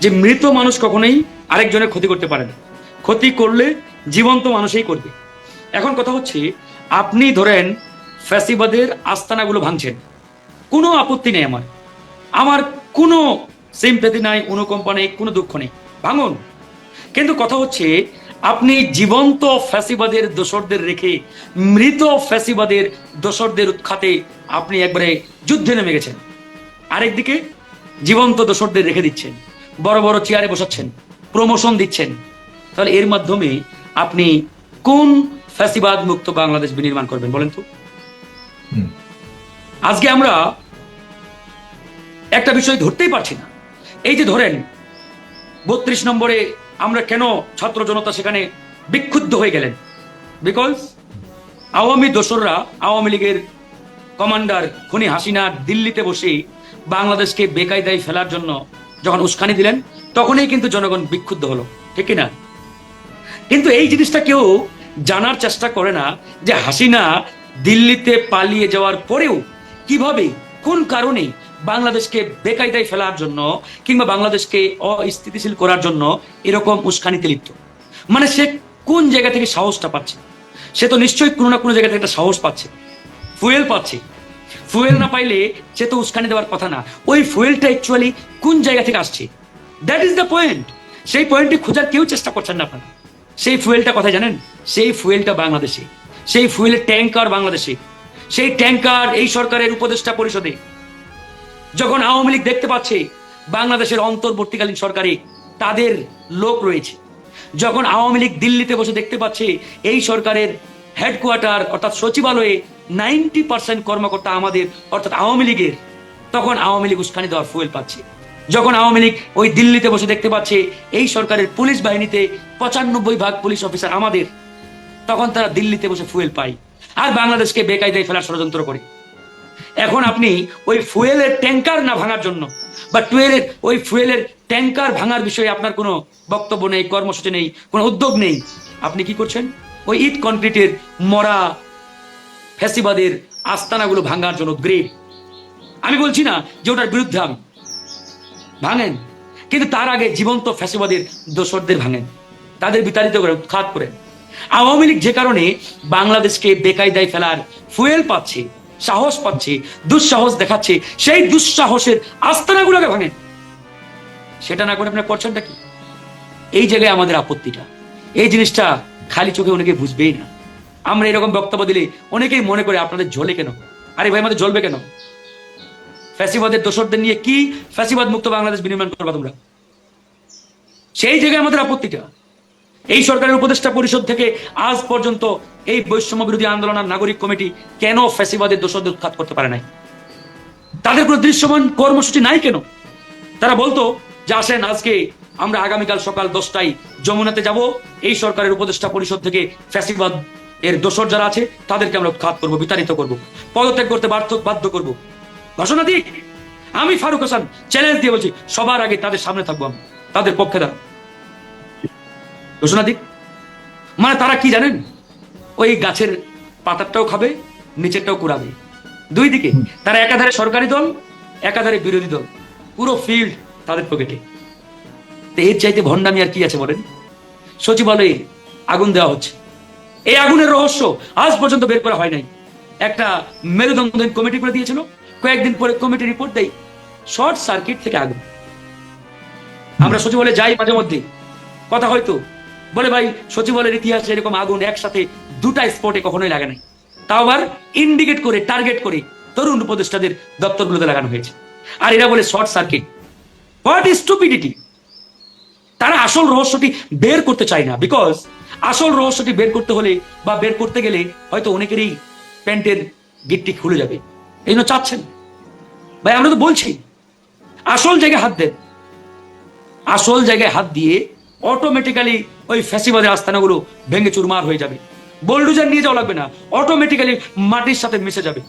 B: যে মৃত মানুষ কখনোই আরেকজনের ক্ষতি করতে পারে না। ক্ষতি করলে জীবন্ত মানুষই করবে। এখন কথা হচ্ছে, আপনি ধরেন ফ্যাসিবাদের আস্তানাগুলো ভাঙছেন, কোনো আপত্তি নেই, আমার কোনো সিম্প্যাথি নাই, অনুকম্পা নেই, কোনো দুঃখ নেই, ভাঙুন। কিন্তু কথা হচ্ছে, আপনি জীবন্ত ফ্যাসিবাদের দোসরদের রেখে মৃত ফ্যাসিবাদের দোসরদের উৎখাতে আপনি একবারে যুদ্ধে নেমে গেছেন। আরেকদিকে জীবন্ত দোসরদের রেখে দিচ্ছেন, বড় বড় চেয়ারে বসাচ্ছেন, প্রমোশন দিচ্ছেন। তাহলে এর মাধ্যমে আপনি কোন ফ্যাসিবাদ মুক্ত বাংলাদেশ বিনির্মাণ করবেন বলেন তো? আজকে আমরা একটা বিষয় ধরতেই পারছি না। এই যে ধরেন 32 নম্বরে আমরা কেন ছাত্র জনতা সেখানে বিক্ষুব্ধ হয়ে গেলেন? বিকজ আওয়ামী দোসররা, আওয়ামী লীগের কমান্ডার খুনি হাসিনা দিল্লিতে বসে বাংলাদেশকে বেকায়দায় ফেলার জন্য যখন উস্কানি দিলেন, তখনই কিন্তু জনগণ বিক্ষুব্ধ হলো, ঠিক কিনা? কিন্তু এই জিনিসটা কেউ জানার চেষ্টা করে না যে হাসিনা দিল্লিতে পালিয়ে যাওয়ার পরেও কিভাবে, কোন কারণে বাংলাদেশকে বেকায়দায় ফেলার জন্য কিংবা বাংলাদেশকে অস্থিতিশীল করার জন্য এরকম উস্কানিতে লিপ্ত। মানে সে কোন জায়গা থেকে সাহসটা পাচ্ছে? সে তো নিশ্চয়ই কোনো না কোনো জায়গা থেকে একটা সাহস পাচ্ছে, ফুয়েল পাচ্ছে। ফুয়েল না পাইলে সে তো উস্কানি দেওয়ার কথা না। ওই ফুয়েলটা অ্যাকচুয়ালি কোন জায়গা থেকে আসছে, দ্যাট ইজ দ্য পয়েন্ট। সেই পয়েন্টটি খোঁজার কেউ চেষ্টা করছেন না আপনারা। সেই ফুয়েলটা কথা জানেন? সেই ফুয়েলটা বাংলাদেশে, সেই ফুয়েলের ট্যাঙ্কার বাংলাদেশে, সেই ট্যাঙ্কার এই সরকারের উপদেষ্টা পরিষদে। যখন আওয়ামী লীগ দেখতে পাচ্ছে বাংলাদেশের অন্তর্বর্তীকালীন সরকারে তাদের লোক রয়েছে, যখন আওয়ামী লীগ দিল্লিতে বসে দেখতে পাচ্ছে এই সরকারের হেডকোয়ার্টার অর্থাৎ সচিবালয়ে 90% কর্মকর্তা আমাদের অর্থাৎ আওয়ামী লীগের, তখন আওয়ামী লীগ উস্কানি দেওয়ার ফুয়েল পাচ্ছে। যখন আওয়ামী লীগ ওই দিল্লিতে বসে দেখতে পাচ্ছে এই সরকারের পুলিশ বাহিনীতে 95% পুলিশ অফিসার আমাদের, তখন তারা দিল্লিতে বসে ফুয়েল পায় আর বাংলাদেশকে বেকায়দায় ফেলার ষড়যন্ত্র করে। এখন আপনি ওই ফুয়েলের ট্যাঙ্কার না ভাঙার জন্য বা ওই ফুয়েলের ট্যাঙ্কার ভাঙার বিষয়ে আপনার কোনো বক্তব্য নেই, কর্মসূচি নেই, কোনো উদ্যোগ নেই। আপনি কি করছেন? ওই ইট কনক্রিটের মরা ফ্যাসিবাদের আস্তানাগুলো ভাঙার জন্য গ্রেড। আমি বলছি না যে ওটার বিরুদ্ধে আমি, ভাঙেন, কিন্তু তার আগে জীবন্ত ফ্যাসিবাদের দোসরদের ভাঙেন, তাদের বিতাড়িত করে, উৎখাত করেন। আওয়ামী লীগ যে কারণে বাংলাদেশকে বেকায়দায় ফেলার ফুয়েল পাচ্ছে, সাহস পাচ্ছে, দুঃসাহস দেখাচ্ছে, সেই দুঃসাহসের আস্তানাগুলোকে ভাঙেন। সেটা না করে আপনারা করছেনটা কি? এই জায়গায় আমাদের আপত্তিটা। এই জিনিসটা খালি চোখে অনেকে বুঝবেই না। আমরা এরকম বক্তব্য দিলে অনেকেই মনে করে আপনাদের জ্বলে কেন? আরে ভাই, আমাদের জ্বলবে কেন? ফ্যাসিবাদের দোসরদের নিয়ে কি ফ্যাসিবাদ মুক্ত বাংলাদেশ বিনির্মাণ করবা তোমরা? সেই জায়গায় আমাদের আপত্তিটা। এই সরকারের উপদেষ্টা পরিষদ থেকে আজ পর্যন্ত এই বৈষম্য বিরোধী আন্দোলন আর নাগরিক কমিটি কেন ফ্যাসিবাদের দোসরদের উৎখাত করতে পারে নাই? তাদের কোনো দৃশ্যমান কর্মসূচি নাই কেন? তারা বলতো যে আসেন আজকে আমরা আগামীকাল সকাল 10টায় যমুনাতে যাব, এই সরকারের উপদেষ্টা পরিষদ থেকে ফ্যাসিবাদ এর দোসর যারা আছে তাদেরকে আমরা উৎখাত করবো, বিতাড়িত করবো, পদত্যাগ করতে বাধ্য করবো। ঘোষণা দিক। আমি ফারুক হাসান চ্যালেঞ্জ দিয়ে বলছি, সবার আগে তাদের সামনে থাকবো, আমি তাদের পক্ষে দাঁড়াবো। ঘোষণা দিক। মানে তারা কি জানেন? ওই গাছের পাতাটাও খাবে, নিচেরটাও কুড়াবে, দুই দিকে। তারা একাধারে সরকারি দল, একাধারে বিরোধী দল, পুরো ফিল্ড তাদের পকেটে। এর চাইতে ভণ্ডামি আর কি আছে বলেন? সচিবালয়ে আগুন দেওয়া হচ্ছে, এই আগুনের রহস্য আজ পর্যন্ত বের করা হয় নাই। একটা মেরুদণ্ডহীন কমিটি করে দিয়েছিল, কয়েকদিন পরে কমিটি রিপোর্ট দেয় শর্ট সার্কিট থেকে আগুন। আমরা সচিবালয়ে যাই মাঝে মধ্যে, কথা হয়তো বলে ভাই সচিবালয়ের ইতিহাসে এরকম আগুন একসাথে দুটা স্পটে কখনোই লাগে নাই, তাও আবার ইন্ডিকেট করে টার্গেট করে তরুণ উপদেষ্টাদের দপ্তরগুলোতে লাগানো হয়েছে। আর এরা বলে short circuit. What is stupidity. তারা আসল রহস্যটি বের করতে চায় না, বিকজ আসল রহস্যটি বের করতে হলে বা বের করতে গেলে হয়তো অনেকেরই প্যান্টের গিটটি খুলে যাবে, এই জন্য চাচ্ছেন। ভাই আমরা তো বলছি আসল জায়গায় হাত দেন, আসল জায়গায় হাত দিয়ে অটোমেটিক্যালি ওই ফ্যাসিবাদের আস্তানাগুলো ভেঙে চুরমার হয়ে যাবে। বোল্ডুজার নিয়ে যাওয়া লাগবে না, অটোমেটিক্যালি মাটির সাথে মিশে যাবে।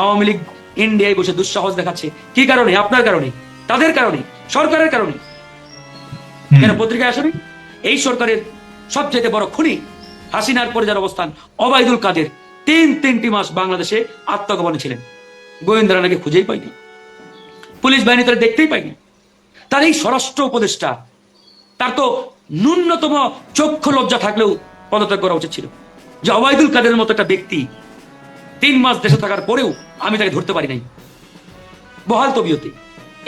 B: আওয়ামী লীগ ইন্ডিয়ায় বসে দুঃসাহস দেখাচ্ছে কি কারণে? আপনার কারণে, তাদের কারণে, সরকারের কারণে। কেন পত্রিকায় আসেনি? এই সরকারের সবচেয়ে বড় খুনি হাসিনার পরে যার অবস্থান, ওবায়দুল কাদের 3 মাস বাংলাদেশে আত্মগোপনে ছিলেন। গোয়েন্দারা নাকি খুঁজেই পাইনি, পুলিশ বাহিনী তারা দেখতেই পাইনি। তার এই স্বরাষ্ট্র উপদেষ্টা, তার তো ন্যূনতম চক্ষু লজ্জা থাকলেও পদত্যাগ করা উচিত ছিল। যে ওবায়দুল কাদের মতো একটা ব্যক্তি 3 মাস দেশে থাকার পরেও আমি তাকে ধরতে পারি নাই, বহাল তবিয়তে।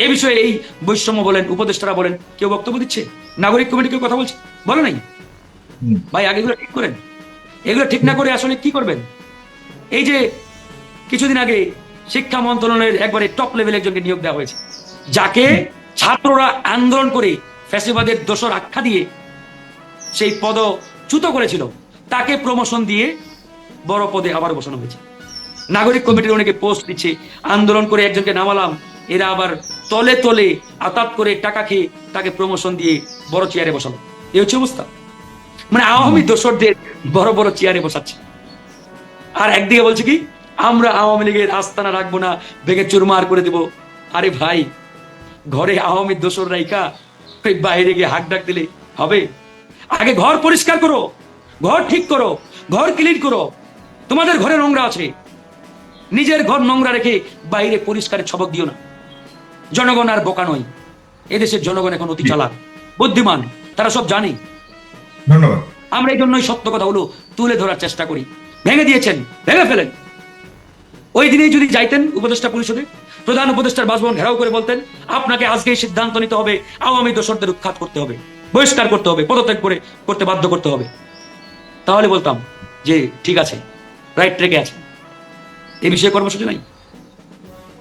B: এ বিষয়ে এই বৈষম্য বলেন, উপদেষ্টারা বলেন, কেউ বক্তব্য দিচ্ছে? নাগরিক কমিটি কেউ কথা বলছে? বলে নাই। ভাই আগে এগুলো ঠিক করেন, এগুলো ঠিক না করে আসলে কি করবেন? এই যে কিছুদিন আগে শিক্ষা মন্ত্রণালয়ের একবারে টপ লেভেল একজনকে নিয়োগ দেওয়া হয়েছে, যাকে ছাত্ররা আন্দোলন করে ফ্যাসিবাদের দোষর আখ্যা দিয়ে সেই পদচ্যুত করেছিল, তাকে প্রমোশন দিয়ে বড় পদে আবার বসানো হয়েছে। নাগরিক কমিটির অনেকে পোস্ট দিচ্ছে, আন্দোলন করে একজনকে নামালাম, এরা আবার তলে তলে আতাত করে টাকা খেয়ে তাকে প্রমোশন দিয়ে বড় চেয়ারে বসালো। এই হচ্ছে অবস্থা। মানে আওয়ামী দোসরদের বড় বড় চেয়ারে বসাচ্ছে, আর একদিকে বলছে কি আমরা আওয়ামী লীগের আস্তানা রাখবো না, ভেঙে চুরমার করে দেব। আরে ভাই, ঘরে আওয়ামী দোসর রাইকা ওই বাইরে গিয়ে হাক ডাক দিলে হবে? আগে ঘর পরিষ্কার করো, ঘর ঠিক করো, ঘর ক্লিন করো। তোমাদের ঘরে নোংরা আছে, নিজের ঘর নোংরা রেখে বাইরে পরিষ্কারের ছবক দিও না। জনগণ আর বোকা নয়, এদেশের জনগণ এখন অতি চালাক, বুদ্ধিমান, তারা সব জানে।
G: ধন্যবাদ।
B: আমরা এই জন্যই সত্য কথাগুলো তুলে ধরার চেষ্টা করি। ভেঙে দিয়েছেন, ভেঙে ফেলেন। ওই দিনেই যদি যাইতেন উপদেষ্টা পরিষদে, প্রধান উপদেষ্টার বাসভবন ঘেরাও করে বলতেন আপনাকে আজকেই সিদ্ধান্ত নিতে হবে, আওয়ামী দোসরদের উৎখাত করতে হবে, বহিষ্কার করতে হবে, পদত্যাগ করতে বাধ্য করতে হবে, তাহলে বলতাম যে ঠিক আছে, রাইট ট্রেকে আছে। এই বিষয়ে কর্মসূচি নাই।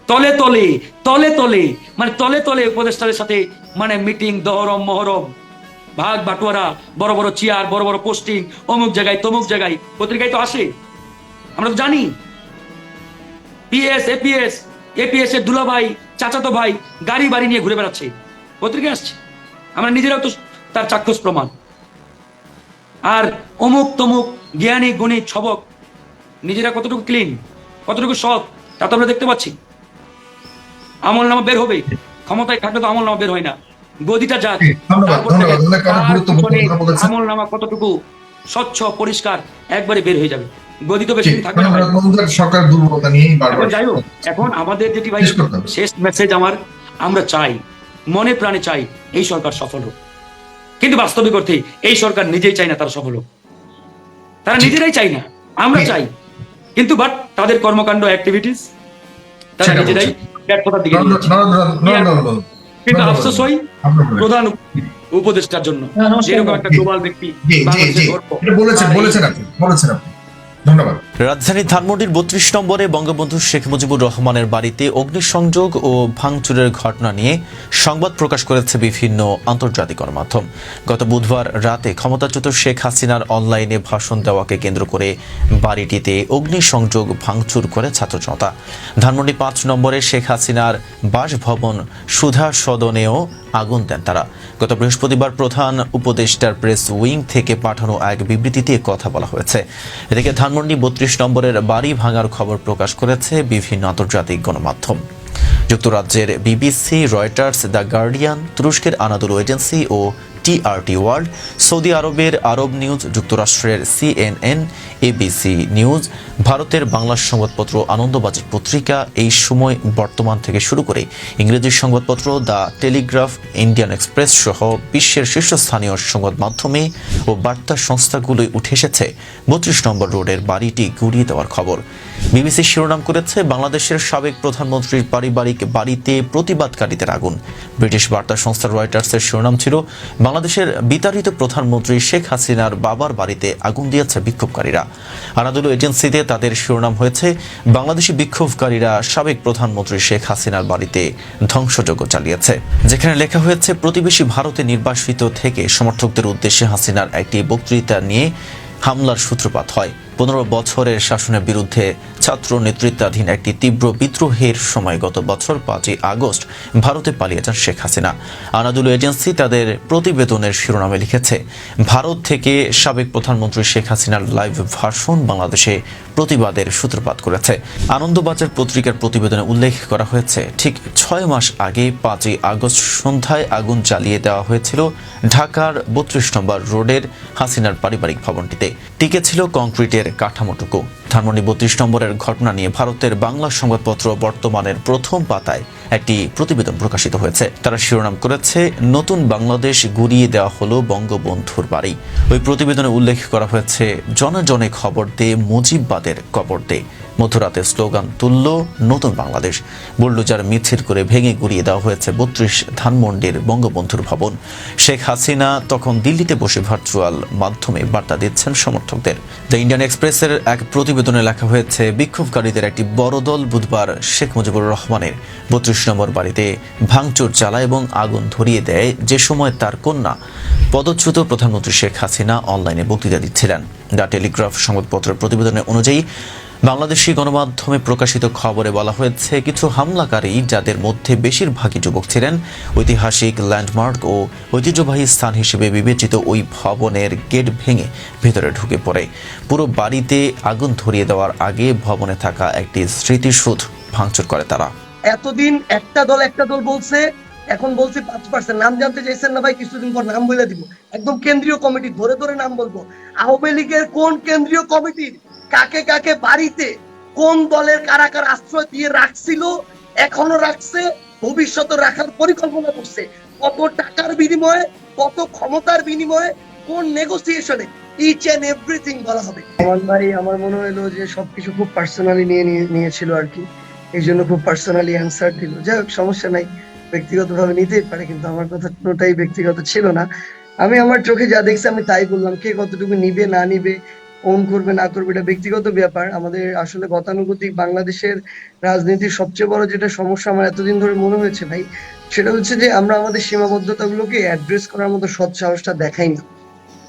B: তলে তলে তলে তলে মানে তলে তলে উপদেষ্টাদের সাথে মানে মিটিং, দহরম মহরম, ভাগ বাটোয়ারা, বড় বড় চেয়ার, বড় বড় পোস্টিং, অমুক জায়গায় তমুক জায়গায়, পত্রিকায় তো আসে, আমরা তো জানি। পিএস, এপিএস, এপিএস এর দুলাভাই, চাচাতো ভাই গাড়ি বাড়ি নিয়ে ঘুরে বেড়াচ্ছে, পত্রিকায় আসছে, আমরা নিজেরাও তো তার চাক্ষুষ প্রমাণ। আর অমুক তমুক জ্ঞানী গুণী ছবক নিজেরা কতটুকু ক্লিন, কতটুকু সৎ, তা তো আমরা দেখতে পাচ্ছি। আমল নামা বের হবে, ক্ষমতায় থাকলে তো আমল নামা বের হয় না, গদিটা যাক। আমল নামা কতটুকু স্বচ্ছ পরিষ্কার একবারে বের হয়ে যাবে, গদি তো বেশি থাকবে না।
G: সরকার দুর্বলতা নিয়েই বারবার।
B: যাই হোক, এখন আমাদের যেটি ভাই শেষ মেসেজ আমার, আমরা চাই, মনে প্রাণে চাই এই সরকার সফল হোক, কিন্তু বাস্তবিক অর্থে এই সরকার নিজেই চাই না তারা সফল হোক। তারা নিজেরাই চাই না, আমরা চাই, কিন্তু বাট তাদের কর্মকাণ্ড, অ্যাক্টিভিটিস তারা নিজেরাই ব্যর্থতার দিকে নিয়ে যাচ্ছে। কিন্তু আফসোস হই প্রধান উপদেষ্টার জন্য, যেরকম একটা গ্লোবাল ব্যক্তি বাংলাদেশের গর্ব।
G: বলেছেন আপনি। ধন্যবাদ।
D: রাজধানী ধানমন্ডির 32 নম্বরে বঙ্গবন্ধু শেখ মুজিবুর রহমানের বাড়িতে অগ্নিসংযোগ ও ভাঙচুরের ঘটনা নিয়ে সংবাদ প্রকাশ করেছে বিভিন্ন আন্তর্জাতিক গণমাধ্যম। গত বুধবার রাতে ক্ষমতাচ্যুত শেখ হাসিনার অনলাইনে ভাষণ দেওয়াকে কেন্দ্র করে বাড়িটিতে অগ্নিসংযোগ ভাঙচুর করে ছাত্র জনতা। ধানমন্ডি 5 নম্বরে শেখ হাসিনার বাসভবন সুধা সদনেও আগুন দেন তারা। গত বৃহস্পতিবার প্রধান উপদেষ্টার প্রেস উইং থেকে পাঠানো এক বিবৃতিতে কথা বলা হয়েছে। এদিকে ধানমন্ডি 32 নম্বরের বাড়ি ভাঙার খবর প্রকাশ করেছে বিভিন্ন আন্তর্জাতিক গণমাধ্যম। যুক্তরাজ্যের বিবিসি, রয়টার্স, দ্য গার্ডিয়ান, তুরস্কের আনাদোলু এজেন্সি ও টিআরটি ওয়ার্ল্ড, সৌদি আরবের আরব নিউজ, যুক্তরাষ্ট্রের CNN, ABC নিউজ, ভারতের বাংলা সংবাদপত্র আনন্দবাজার পত্রিকা, এই সময় বর্তমান থেকে শুরু করে ইংরেজি সংবাদপত্র দ্য টেলিগ্রাফ, ইন্ডিয়ান এক্সপ্রেস সহ বিশ্বের শীর্ষস্থানীয় সংবাদ মাধ্যমে ও বার্তা সংস্থাগুলোই উঠে এসেছে 32 নম্বর রোডের বাড়িটি গুড়িয়ে দেওয়ার খবর। বিবিসি শিরোনাম করেছে বাংলাদেশের সাবেক প্রধানমন্ত্রীর পারিবারিক বাড়িতে প্রতিবাদকারীদের আগুন। ব্রিটিশ বার্তা সংস্থা রয়টার্সের শিরোনাম ছিল বাংলাদেশের বিতাড়িত প্রধানমন্ত্রী শেখ হাসিনার বাবার বাড়িতে আগুন দিয়েছে বিক্ষোভকারীরা। আনাদুলু এজেন্সিতে তাদের শিরোনাম হয়েছে বাংলাদেশি বিক্ষোভকারীরা সাবেক প্রধানমন্ত্রী শেখ হাসিনার বাড়িতে ধ্বংসযজ্ঞ চালিয়েছে, যেখানে লেখা হয়েছে প্রতিবেশী ভারতে নির্বাসিত থেকে সমর্থকদের উদ্দেশ্যে হাসিনার একটি বক্তৃতা নিয়ে হামলার সূত্রপাত হয়। 15 বছরের শাসনের বিরুদ্ধে ছাত্র নেতৃত্বাধীন একটি তীব্র বিদ্রোহের সময় গত বছর 5ই আগস্ট ভারতে পালিয়ে যান শেখ হাসিনা। আনাদুলু এজেন্সি তাদের প্রতিবেদনের শিরোনামে লিখেছে, ভারত থেকে সাবেক প্রধানমন্ত্রী শেখ হাসিনার লাইভ ভাষণ বাংলাদেশে প্রতিবাদের সূত্রপাত করেছে। আনন্দবাজার পত্রিকার প্রতিবেদনে উল্লেখ করা হয়েছে, ঠিক 6 মাস আগে 5ই আগস্ট সন্ধ্যায় আগুন জ্বালিয়ে দেওয়া হয়েছিল ঢাকার 32 নম্বর রোডের হাসিনার পারিবারিক ভবনটিতে। টিকে ছিল কংক্রিটের কাঠামোটুকু। ধানমন্ডি 32 নম্বরের ঘটনা নিয়ে ভারতের বাংলা সংবাদপত্র বর্তমানের প্রথম পাতায় একটি প্রতিবেদন প্রকাশিত হয়েছে। তারা শিরোনাম করেছে, নতুন বাংলাদেশ গুড়িয়ে দেওয়া হলো বঙ্গবন্ধুর বাড়ি। ওই প্রতিবেদনে উল্লেখ করা হয়েছে, জনে জনে খবর দে, মুজিববাদের কবর দে। মধ্যরাতে স্লোগান তুলল নতুন বাংলাদেশ। বুলডোজার মিছিল করে ভেঙে গুড়িয়ে দেওয়া হয়েছে 32 ধানমন্ডির বঙ্গবন্ধুর ভবন। শেখ হাসিনা তখন দিল্লিতে বসে ভার্চুয়াল মাধ্যমে বার্তা দিচ্ছেন সমর্থকদের। দ্য ইন্ডিয়ান এক্সপ্রেসের এক প্রতিবেদনে লেখা হয়েছে, বিক্ষোভকারীদের একটি বড় দল বুধবার শেখ মুজিবুর রহমানের 32 নম্বর বাড়িতে ভাঙচুর চালায় এবং আগুন ধরিয়ে দেয়, যে সময় তার কন্যা পদচ্যুত প্রধানমন্ত্রী শেখ হাসিনা অনলাইনে বক্তৃতা দিচ্ছিলেন। দ্য টেলিগ্রাফ সংবাদপত্রের প্রতিবেদনে অনুযায়ী বাংলাদেশি গণমাধ্যমে প্রকাশিত খবরে বলা হয়েছে, কিছু হামলাকারী, যাদের মধ্যে বেশিরভাগই যুবক ছিলেন, ঐতিহাসিক ল্যান্ডমার্ক ও ঐতিহ্যবাহী স্থান হিসেবে বিবেচিত ওই ভবনের গেট ভেঙে ভেতরে ঢুকে পড়ে। পুরো বাড়িতে আগুন ধরিয়ে দেওয়ার আগে ভবনে থাকা একটি স্মৃতিসৌধ ভাঙচুর করে তারা।
H: এতদিন একটা দল বলছে, এখন বলছে 5%। নাম জানতে চাইছেন না ভাই? কিছুদিন পর নাম বলে দিব, একদম কেন্দ্রীয় কমিটি ধরে ধরে নাম বলবো। আওয়ামী লীগের কোন কেন্দ্রীয় কমিটির কাকে কাকে বাড়িতে কোন দলের কারা কারা আশ্রয় দিয়ে রাখছিল, এখনো রাখছে, ভবিষ্যতে রাখার পরিকল্পনা করছে, কত টাকার বিনিময়ে, কত ক্ষমতার বিনিময়ে, কোন নেগোসিয়েশনে, ইচ এন্ড এভরিথিং বলা হবে। আমার মনে হলো যে সবকিছু খুব পার্সোনালি নিয়েছিল আর কি, এই জন্য খুব পার্সোনালি অ্যান্সার দিল। যাই হোক, সমস্যা নাই, ব্যক্তিগতভাবে নিতেই পারে, কিন্তু আমার কথা কোনোটাই ব্যক্তিগত ছিল না। আমি আমার চোখে যা দেখছি আমি তাই বললাম। কে কতটুকু নিবে না নিবে, ওন করবে না করবে, এটা ব্যক্তিগত ব্যাপার। আমাদের আসলে গতানুগতিক বাংলাদেশের রাজনীতির সবচেয়ে বড় যেটা সমস্যা আমার এতদিন ধরে মনে হয়েছে ভাই, সেটা হচ্ছে যে আমরা আমাদের সীমাবদ্ধতাগুলোকে অ্যাড্রেস করার মতো সৎ সাহসটা দেখাই না।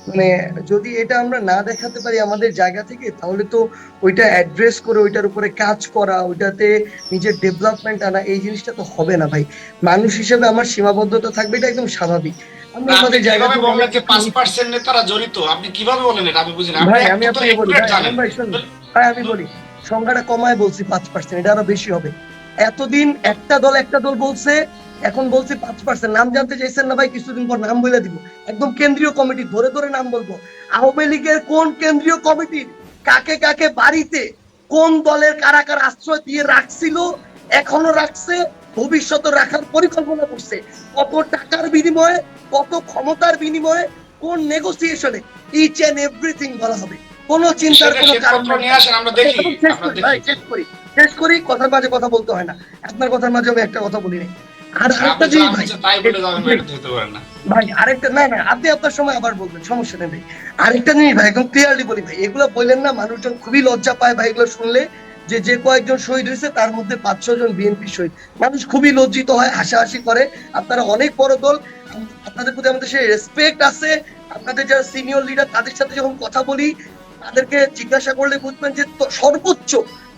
H: মানে যদি এটা আমরা না দেখাতে পারি আমাদের জায়গা থেকে, তাহলে তো ওইটা অ্যাড্রেস করে ওইটার উপরে কাজ করা, ওইটাতে নিজের ডেভেলপমেন্ট আনা, এই জিনিসটা তো হবে না ভাই। মানুষ হিসেবে আমার সীমাবদ্ধতা থাকবে, এটা একদম স্বাভাবিক। আমরা আমাদের জায়গা থেকে বললেন যে
I: 5% নেতারা জড়িত, আপনি কিভাবে বলেন এটা? আমি বুঝি না
H: ভাই। আমি আপনাকে বলি ভাই, আমি বলি সংখ্যাটা কমায় বলছি 5%, এটা আরো বেশি হবে। এতদিন একটা দল বলছে, এখন বলছি 5%। নাম জানতে চাইছেন না ভাই? কিছুদিন পর নাম বলে দিব, একদম কেন্দ্রীয় কমিটি ধরে ধরে নাম বলবো। আওয়ামী লীগের কোন কেন্দ্রীয় কমিটির কাকে কাকে বাড়িতে কোন দলের কারা কারা আশ্রয় দিয়ে রাখছিল, এখনো রাখছে, ভবিষ্যতে রাখার পরিকল্পনা করছে, কত টাকার বিনিময়ে, কত ক্ষমতার বিনিময়ে, কোন নেগোসিয়েশনে, ইচ এন্ড এভরিথিং বলা হবে। কোনো চিন্তার কোনো কারণ
I: নিয়ে আসেন, আমরা দেখি।
H: শেষ করি, কথার মাঝে কথা বলতে হয় না। আপনার কথার মাঝে আমি একটা কথা বলি নাই। আর আরেকটা জিনিস ভাই, আরেকটা না, আপনি আপনার সময় আবার বলবেন, সমস্যা নেই ভাই। আরেকটা জিনিস ভাই, একদম ক্লিয়ারলি বলি ভাই, এগুলো বললেন না, মানুষজন খুবই লজ্জা পায় ভাই এগুলো শুনলে, যে কয়েকজন শহীদ হয়েছে তার মধ্যে 5-6 জন বিএনপি শহীদ। মানুষ খুবই লজ্জিত হয়, হাসাহাসি করে। আপনারা অনেক বড় দল, আপনাদের প্রতি আমাদের সেই রেসপেক্ট আছে। আপনাদের যারা সিনিয়র লিডার, তাদের সাথে যখন কথা বলি, তাদেরকে জিজ্ঞাসা করলে বুঝবেন যে সর্বোচ্চ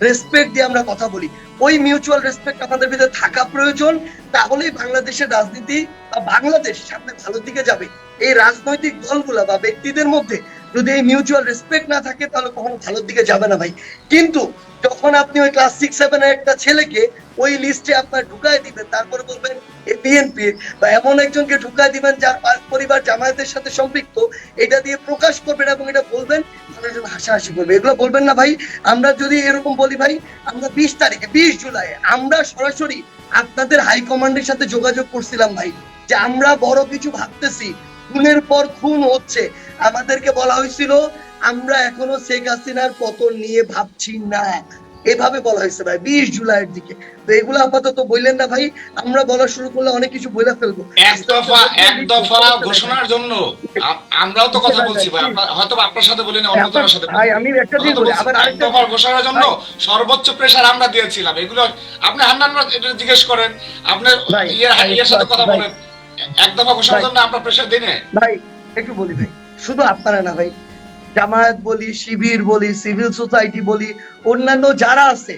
H: রেসপেক্ট দিয়ে আমরা কথা বলি। ওই মিউচুয়াল রেসপেক্ট আপনাদের ভিতরে থাকা প্রয়োজন, তাহলেই বাংলাদেশের রাজনীতি বা বাংলাদেশ সামনে ভালোর দিকে যাবে। এই রাজনৈতিক দলগুলা বা ব্যক্তিদের মধ্যে যদি এই মিউচুয়াল রেসপেক্ট না থাকে, তাহলে কখনো ভালোর দিকে যাবে না ভাই। কিন্তু যখন আপনি ওই ক্লাস 6-7 এর একটা ছেলেকে ওই লিস্টে আপনার ঢুকায় দিবেন, তারপরে বলবেন বিএনপির, বা এমন একজনকে ঢুকায় দিবেন যার পরিবার জামায়াতের সাথে সম্পৃক্ত, এটা দিয়ে প্রকাশ করবেন এবং এটা বলবেন, মানুষজন হাসাহাসি করবে। এগুলো বলবেন না ভাই। আমরা যদি এরকম বলি ভাই, আমরা 20 তারিখে 20 জুলাই আমরা সরাসরি আপনাদের হাইকমান্ডের সাথে যোগাযোগ করছিলাম ভাই, যে আমরা বড় কিছু ভাবতেছি, খুনের পর খুন হচ্ছে। আমাদেরকে বলা হয়েছিল আমরা এখনো শেখ হাসিনার পতন নিয়ে ভাবছি না, এভাবে বলা হয়েছে ভাই 20 জুলাইয়ের দিকে। তো এগুলো আপাতত বললেন না ভাই, আমরা বলা শুরু করলে অনেক কিছু বলে ফেলবো।
I: এক দফা ঘোষণার জন্য আমরাও তো কথা বলছি ভাই, হয়তো আপনার সাথে বলি না, অন্য কারোর সাথে
H: ভাই আমি একটা জিনিস বলি, আবার
I: এক
H: আরেকটা
I: দফা ঘোষণার জন্য সর্বোচ্চ প্রেসার আমরা দিয়েছিলাম। এগুলো আপনি হান্নান এটা জিজ্ঞেস করেন, আপনি
H: ভাই,
I: ইয়ের সাথে কথা
H: ভাই,
I: বলেন, এক দফা ঘোষণার
H: ভাই,
I: জন্য আমরা প্রেসার দিই না।
H: ভাই একটু বলি ভাই, শুধু আপনারা না ভাই, জামায়াত বলি, শিবির বলি, সিভিল সোসাইটি বলি, অন্যান্য যারা আছে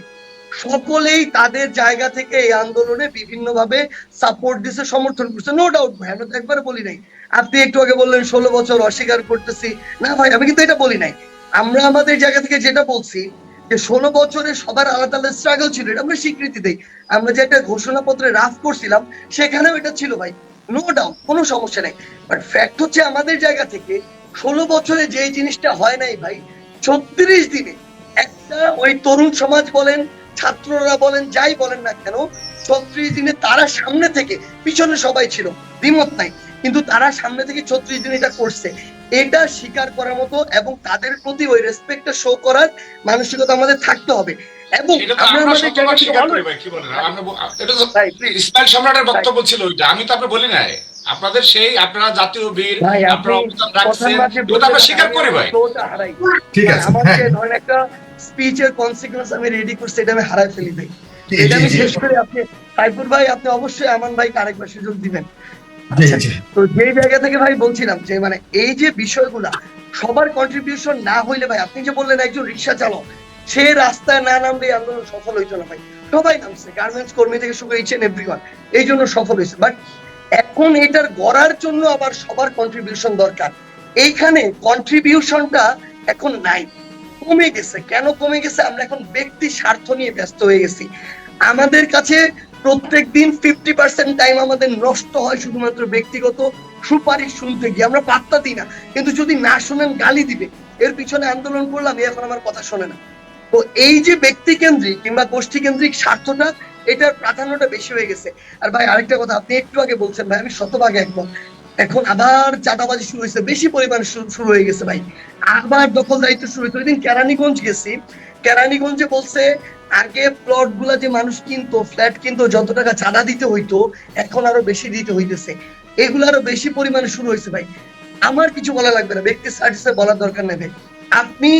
H: সকলেই তাদের জায়গা থেকে এই আন্দোলনে বিভিন্ন ভাবে সাপোর্ট দিছে, সমর্থন করছে, নো ডাউট ভাই, আমরা তো একবারে বলি নাই। আপনি একটু আগে বললেন 16 বছর অস্বীকার করতেছি, না ভাই আমি কিন্তু এটা বলি নাই। আমরা আমাদের জায়গা থেকে যেটা বলছি যে 16 বছরে সবার আলাদা আলাদা স্ট্রাগল ছিল, এটা আমরা স্বীকৃতি দেই। আমরা যে একটা ঘোষণাপত্রে রাফ করছিলাম সেখানেও এটা ছিল ভাই, নো ডাউট, কোনো সমস্যা নাই। বাট ফ্যাক্ট হচ্ছে আমাদের জায়গা থেকে 16 বছরে যে জিনিসটা হয় নাই ভাই, 36 দিনে একটা ওই তরুণ সমাজ বলেন, ছাত্ররা বলেন, যাই বলেন না কেন, 36 দিনে তারা সামনে থেকে, পিছনে সবাই ছিল, দ্বিমত নাই, কিন্তু তারা সামনে থেকে 36 দিন এটা করছে, এটা স্বীকার করার মতো এবং তাদের প্রতি ওই রেসপেক্টটা শো করার মানসিকতা আমাদের থাকতে হবে। এবং
I: এটা তো
H: আমরা
I: আমরা
H: আমাদের জায়গা
I: শতভাগ
H: থেকে
I: স্বীকার করি
H: always-
I: ভাই, কি বলেন এটা তো
H: ভাই, please,
I: ইসমাইল সম্রাটের বক্তব্য ছিল ওইটা, আমি তো আপনি বলি নাই। আপনাদের সেই আপনারা জাতীয় বীর,
H: ভাই, আপনি
I: আপনারা অবদান রাখছেন,
H: প্রথম মাসে
I: এটা আমরা স্বীকার করি ভাই।
H: ফ্লোটা হারাই।
G: ঠিক আছে,
H: আমাকে
G: হ্যাঁ।
H: ধরেন একটা স্পিচের কনসিকুয়েন্স আমি রেডি করছি, এটা আমি হারাই ফেলি ভাই।
G: জি,
H: এটা আমি
G: জি, জি।
H: শেষ করে আপনি সাইফুর ভাই, আপনি অবশ্যই আমান ভাইকে আরেকবার সুযোগ দিবেন।
G: জি,
H: আচ্ছা,
G: জি।
H: তো যেই জায়গা থেকে ভাই বলছিলাম যে মানে এই যে বিষয়গুলা সবার কন্ট্রিবিউশন না হইলে ভাই, আপনি যে বললেন একজন রিক্সা চালক সে রাস্তায় না নামলে এই আন্দোলন সফল হইতো না ভাই। সবাই নামছে, গার্মেন্টস কর্মী থেকে শুরু ইচ এন্ড এভরিওয়ান, এই জন্য সফল হয়েছে। বাট এখন এটার গড়ার জন্য আবার সবার কন্ট্রিবিউশন দরকার। এইখানে কন্ট্রিবিউশনটা এখন নাই, কমে গেছে। কেন কমে গেছে? আমরা এখন ব্যক্তি স্বার্থ নিয়ে ব্যস্ত হয়ে গেছি। আমাদের কাছে প্রত্যেকদিন 50% টাইম আমাদের নষ্ট হয় শুধুমাত্র ব্যক্তিগত সুপারিশ শুনতে গিয়ে, আমরা পাত্তা দিই না। কিন্তু যদি না শুনেন গালি দিবে, এর পিছনে আন্দোলন করলাম, এখন আমার কথা শোনে না। তো এই যে ব্যক্তি কেন্দ্রিক কিংবা গোষ্ঠী কেন্দ্রিক স্বার্থটা, এটার প্রাধান্যটা বেশি হয়ে গেছে। আর ভাই আরেকটা কথা, আপনি একটু আগে বলছেন ভাই, আমি শতভাগে একমত। এখন আবার চাঁদাবাজি শুরু হয়েছে, বেশি পরিমাণ শুরু হয়ে গেছে ভাই, আবার দখলদারিত্ব শুরু হয়েছে। ওই দিন কেরানীগঞ্জ গেছি, কেরানীগঞ্জে বলছে আগে প্লট গুলা যে মানুষ কিনতো, ফ্ল্যাট কিনতো, যত টাকা চাঁদা দিতে হইতো এখন আরো বেশি দিতে হইতেছে, এগুলো আরো বেশি পরিমাণে শুরু হয়েছে ভাই। আমার কিছু বলা লাগবে না, ব্যক্তি স্ট্যাটাসে বলার দরকার নেই ভাই। আপনি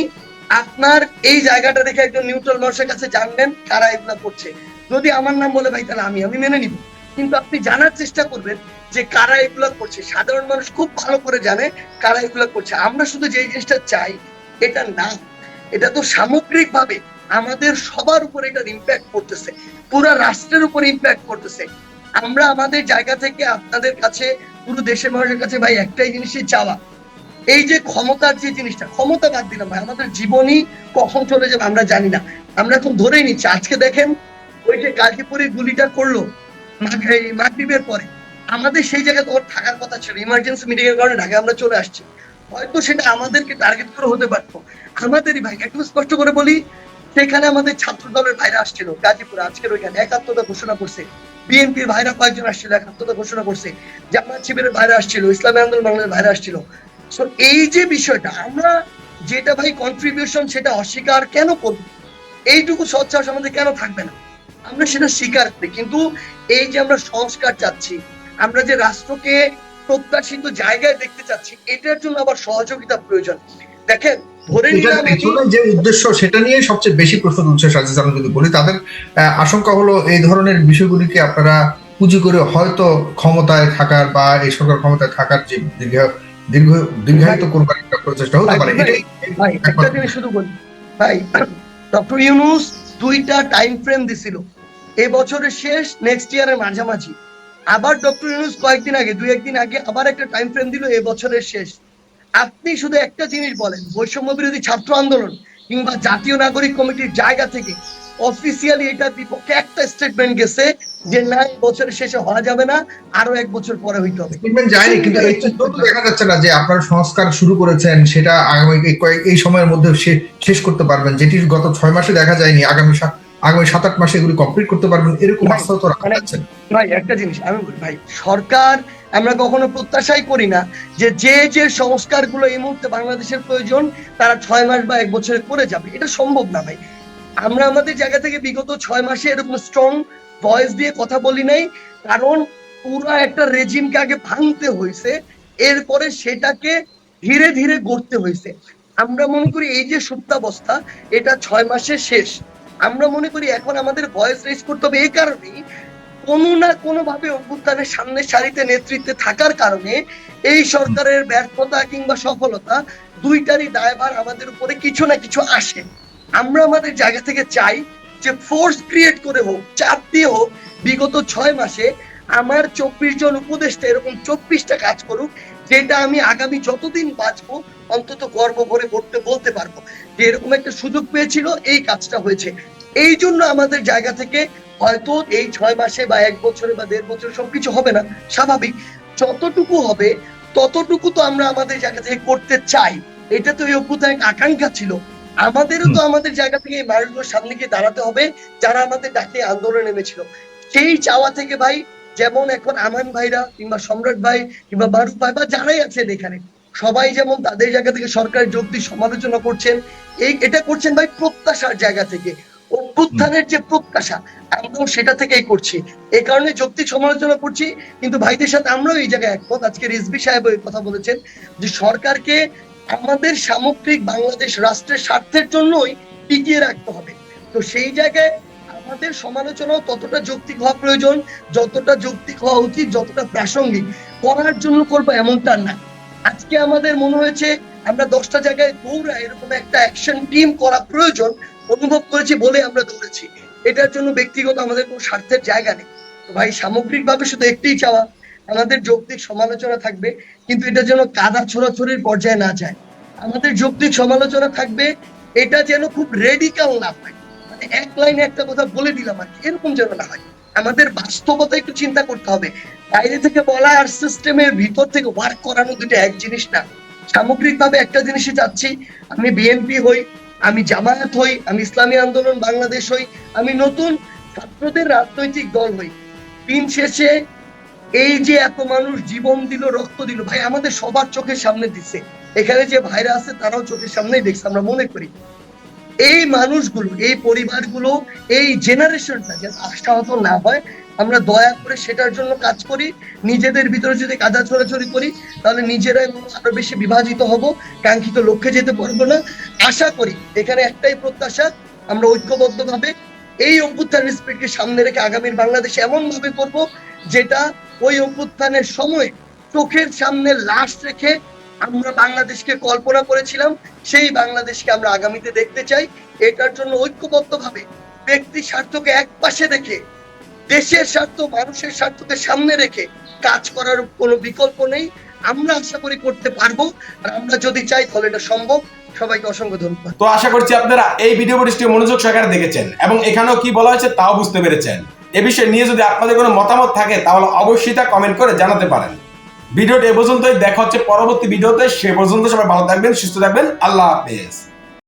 H: আপনার এই জায়গাটা দেখে একজন নিউট্রাল মানুষের কাছে জানবেন কারা এগুলা করছে। যদি আমার নাম বলে ভাই তাহলে আমি মেনে নিব, কিন্তু আপনি জানার চেষ্টা করবেন যে কারা এগুলা করছে। সাধারণ মানুষ খুব ভালো করে জানে কারা এগুলা করছে। আমরা শুধু যে জিনিসটা চাই এটা না, এটা তো সামগ্রিক ভাবে আমাদের সবার উপরে এটার ইম্প্যাক্ট করতেছে, পুরো রাষ্ট্রের উপর ইম্প্যাক্ট করতেছে। আমরা আমাদের জায়গা থেকে আপনাদের কাছে, পুরো দেশের মানুষের কাছে ভাই একটাই জিনিসই চাওয়া, এই যে ক্ষমতার যে জিনিসটা, ক্ষমতা বাদ দিলাম ভাই, আমাদের জীবনই কখন চলে যাবে আমরা জানি না। আমরা এখন ধরেই নিচ্ছি। আজকে দেখেন ওই যে গাজীপুরে গুলিটা করলো মাগরিবের পরে, আমাদের সেই জায়গায় তো ওর থাকার কথা ছিল, ইমার্জেন্সি মিটিং এর কারণে ঢাকা আমরা চলে আসছি। হয়তো সেটা আমাদেরকে টার্গেট করে হতে পারতো, আমাদেরই ভাই। একটু স্পষ্ট করে বলি, সেখানে আমাদের ছাত্র দলের ভাইরা আসছিল গাজীপুরে, আজকের ওইখানে একাত্মতা ঘোষণা করছে। বিএনপির ভাইরা কয়েকজন আসছিল, একাত্মতা ঘোষণা করছে। জামায়াত শিবিরের ভাইরা আসছিল, ইসলামী আন্দোলন বাংলাদেশের ভাইরা আসছিল। সো এই যে বিষয়টা, আমরা যেটা ভাই কন্ট্রিবিউশন, সেটা অস্বীকার কেন করবো? এইটুকু সৎসাহস আমাদের কেন থাকবে না? আমরা সেটা স্বীকার করি। কিন্তু এই যে আমরা সংস্কার চাচ্ছি, আমরা যে রাষ্ট্রকে প্রত্যাশিত জায়গায় দেখতে চাচ্ছি, এটার জন্য আবার সহযোগিতা প্রয়োজন। দেখেন, ধরে
G: এটার
H: নিলাম
G: পেছনে যে উদ্দেশ্য সেটা নিয়ে সবচেয়ে বেশি প্রশ্ন তুলছে সাজিদ আলম। যদি বলি, তাদের আশঙ্কা হলো এই ধরনের বিষয়গুলিকে আপনারা পুঁজি করে হয়তো ক্ষমতায় থাকার বা এই সরকার ক্ষমতায় থাকার যে দীর্ঘায়িত করবার একটা প্রচেষ্টা হতে পারে। এটাই
H: ভাই একটা জিনিস শুধু বলি ভাই, ডক্টর ইউনূস 2টা টাইম ফ্রেম দিছিল, এ বছরের শেষ, নেক্সট ইয়ারের মাঝামাঝি। আবার ডক্টর ইউনূস কয়েকদিন আগে, 2-1 দিন আগে আবার একটা টাইম ফ্রেম দিল, এ বছরের শেষ। আপনি শুধু একটা জিনিস বলেন, বৈষম্য বিরোধী ছাত্র আন্দোলন কিংবা জাতীয় নাগরিক কমিটির জায়গা থেকে অফিসিয়ালি এটার বিপক্ষে একটা স্টেটমেন্ট গেছে যে না, এই বছরের শেষে হওয়া যাবে না, আরো 1 বছর পরে হইতে হবে।
G: স্টেটমেন্ট যায়নি, কিন্তু এই চিত্র তো দেখা যাচ্ছে না যে আপনারা সংস্কার শুরু করেছেন, সেটা আগামী এই সময়ের মধ্যে শেষ করতে পারবেন, যেটি গত 6 মাসে দেখা যায়নি। আগামী 7-8 মাসে এগুলি কমপ্লিট করতে পারবেন, এরকম আস্থা তো রাখা যাচ্ছে না।
H: ভাই একটা জিনিস আমি বলি ভাই, সরকার, আমরা কখনো প্রত্যাশাই করি না যে যে সংস্কারগুলো এই মুহূর্তে বাংলাদেশের প্রয়োজন তারা 6 মাস বা 1 বছরে করে যাবে, এটা সম্ভব না ভাই। আমরা আমাদের জায়গা থেকে বিগত 6 মাসে এরকম স্ট্রং ভয়েস দিয়ে কথা বলি নাই, কারণ পুরো একটা রেজিমকে আগে ভাঙতে হয়েছে, এরপরে সেটাকে ধীরে ধীরে গড়তে হয়েছে। আমরা মনে করি এই যে সুপ্তাবস্থা, এটা 6 মাসে শেষ। আমরা মনে করি এখন আমাদের ভয়েস রেজ করতে হবে এই কারণেই, কোনো না কোনো ভাবে অভ্যুত্থানের সামনের সারিতে নেতৃত্বে থাকার কারণে এই সরকারের ব্যর্থতা কিংবা সফলতা দুইটারই দায়ভার আমাদের উপরে কিছু না কিছু আসে। আমরা আমাদের জায়গা থেকে চাই যে ফোর্স ক্রিয়েট করে হোক, চাপ দিয়ে হোক, বিগত 6 মাসে আমার 24 জন উপদেষ্টা এরকম 24টা কাজ করুক, যেটা আমি আগামী যতদিন বাঁচবো অন্তত গর্ব ভরে করতে বলতে পারবো যে এরকম একটা সুযোগ পেয়েছিল, এই কাজটা হয়েছে। এই জন্য আমাদের জায়গা থেকে হয়তো এই 6 মাসে বা 1 বছরে বা 1.5 বছরে সবকিছু হবে না, স্বাভাবিক। যতটুকু হবে ততটুকু তো আমরা আমাদের জায়গা থেকে করতে চাই। এটা তো এই অভ্যুত্থানের আকাঙ্ক্ষা ছিল। আমাদেরও তো আমাদের জায়গা থেকে এই মানুষগুলোর সামনে গিয়ে দাঁড়াতে হবে যারা আমাদের ডাকে আন্দোলনে নেমেছিল। সেই চাওয়া থেকে ভাই, যেমন এখন আমান ভাইরা কিংবা সম্রাট ভাই কিংবা মারুফ ভাই বা যারাই আছেন এখানে, সবাই যেমন তাদের জায়গা থেকে সরকারের যৌক্তিক সমালোচনা করছেন, এটা করছেন ভাই প্রত্যাশার জায়গা থেকে। অভ্যুত্থানের যে প্রত্যাশা, আমরাও সেটা থেকেই করছি, এই কারণে যৌক্তিক সমালোচনা করছি। কিন্তু ভাইদের সাথে আমরাও এই জায়গায় একমত। আজকে রিজভী সাহেব এই কথা বলেছেন যে সরকারকে আমাদের সামগ্রিক বাংলাদেশ রাষ্ট্রের স্বার্থের জন্যই টিকিয়ে রাখতে হবে। তো সেই জায়গায় আমাদের সমালোচনাও ততটা যৌক্তিক হওয়া প্রয়োজন, যতটা যৌক্তিক হওয়া উচিত, যতটা প্রাসঙ্গিক। করার জন্য করবো এমনটা না। আজকে আমাদের মনে হয়েছে আমরা 10টা জায়গায় দৌড়া এরকম একটা অ্যাকশন টিম করা প্রয়োজন অনুভব করেছি বলে আমরা দৌড়েছি। এটার জন্য ব্যক্তিগত আমাদের কোনো স্বার্থের জায়গা নেই। তো ভাই সামগ্রিকভাবে শুধু একটাই চাওয়া, আমাদের যৌক্তিক সমালোচনা থাকবে, কিন্তু এটা যেন কাদা ছোড়াছড়ির পর্যায়ে না যায়। আমাদের যৌক্তিক সমালোচনা থাকবে, এটা যেন খুব রেডিকাল না হয়, মানে এক লাইনে একটা কথা বলে দিলাম আর কি, এরকম যেন না হয়। আমাদের বাস্তবতা একটু চিন্তা করতে হবে। বাইরে থেকে বলা আর সিস্টেমের ভিতর থেকে ওয়ার্ক করানো দুটো এক জিনিস না। সামগ্রিকভাবে একটা জিনিসই চাচ্ছি, আমি বিএনপি হই, আমি জামায়াত হই, আমি ইসলামী আন্দোলন বাংলাদেশ হই, আমি নতুন ছাত্রদের রাজনৈতিক দল হই, দিন শেষে এই যে এত মানুষ জীবন দিল, রক্ত দিল, ভাই আমাদের সবার চোখের সামনে দিচ্ছে। এখানে যে ভাইরা আছে তারাও চোখের সামনেই দেখছে। আমরা মনে করি এই মানুষগুলো, এই পরিবারগুলো, এই জেনারেশনটা যেন আশাহত না হয়, আমরা দয়া করে সেটার জন্য কাজ করি। নিজেদের ভিতরে যদি কাদা ছড়াছড়ি করি তাহলে নিজেরাই আরো বেশি বিভাজিত হব, কাঙ্ক্ষিত লক্ষ্যে যেতে পারবো না। আশা করি এখানে একটাই প্রত্যাশা, আমরা ঐক্যবদ্ধভাবে এই অভ্যুত্থান রেসপেক্টকে সামনে রেখে আগামীর বাংলাদেশ এমন ভাবে করব যেটা ওই অভ্যুত্থানের সময় চোখের সামনে লাশ রেখে আমরা বাংলাদেশকে কল্পনা করেছিলাম, সেই বাংলাদেশকে আমরা আগামীতে দেখতে চাই। এটার জন্য ঐক্যবদ্ধভাবে ব্যক্তি স্বার্থকে এক পাশে রেখে দেশের স্বার্থ, মানুষের স্বার্থকে সামনে রেখে কাজ করার কোনো বিকল্প নেই। আমরা আশা করি করতে পারবো, আর আমরা যদি চাই তাহলে এটা সম্ভব। সবাইকে অসংখ্য ধন্যবাদ।
E: তো আশা করছি আপনারা এই ভিডিও ফুটেজটি মনোযোগ সহকারে দেখেছেন এবং এখানেও কি বলা হয়েছে তাও বুঝতে পেরেছেন। এ বিষয় নিয়ে যদি আপনাদের কোনো মতামত থাকে তাহলে অবশ্যই তা কমেন্ট করে জানাতে পারেন। ভিডিওটি এ পর্যন্তই, দেখা হচ্ছে পরবর্তী ভিডিওতে। সে পর্যন্ত সবাই ভালো থাকবেন, সুস্থ থাকবেন। আল্লাহ হাফেজ।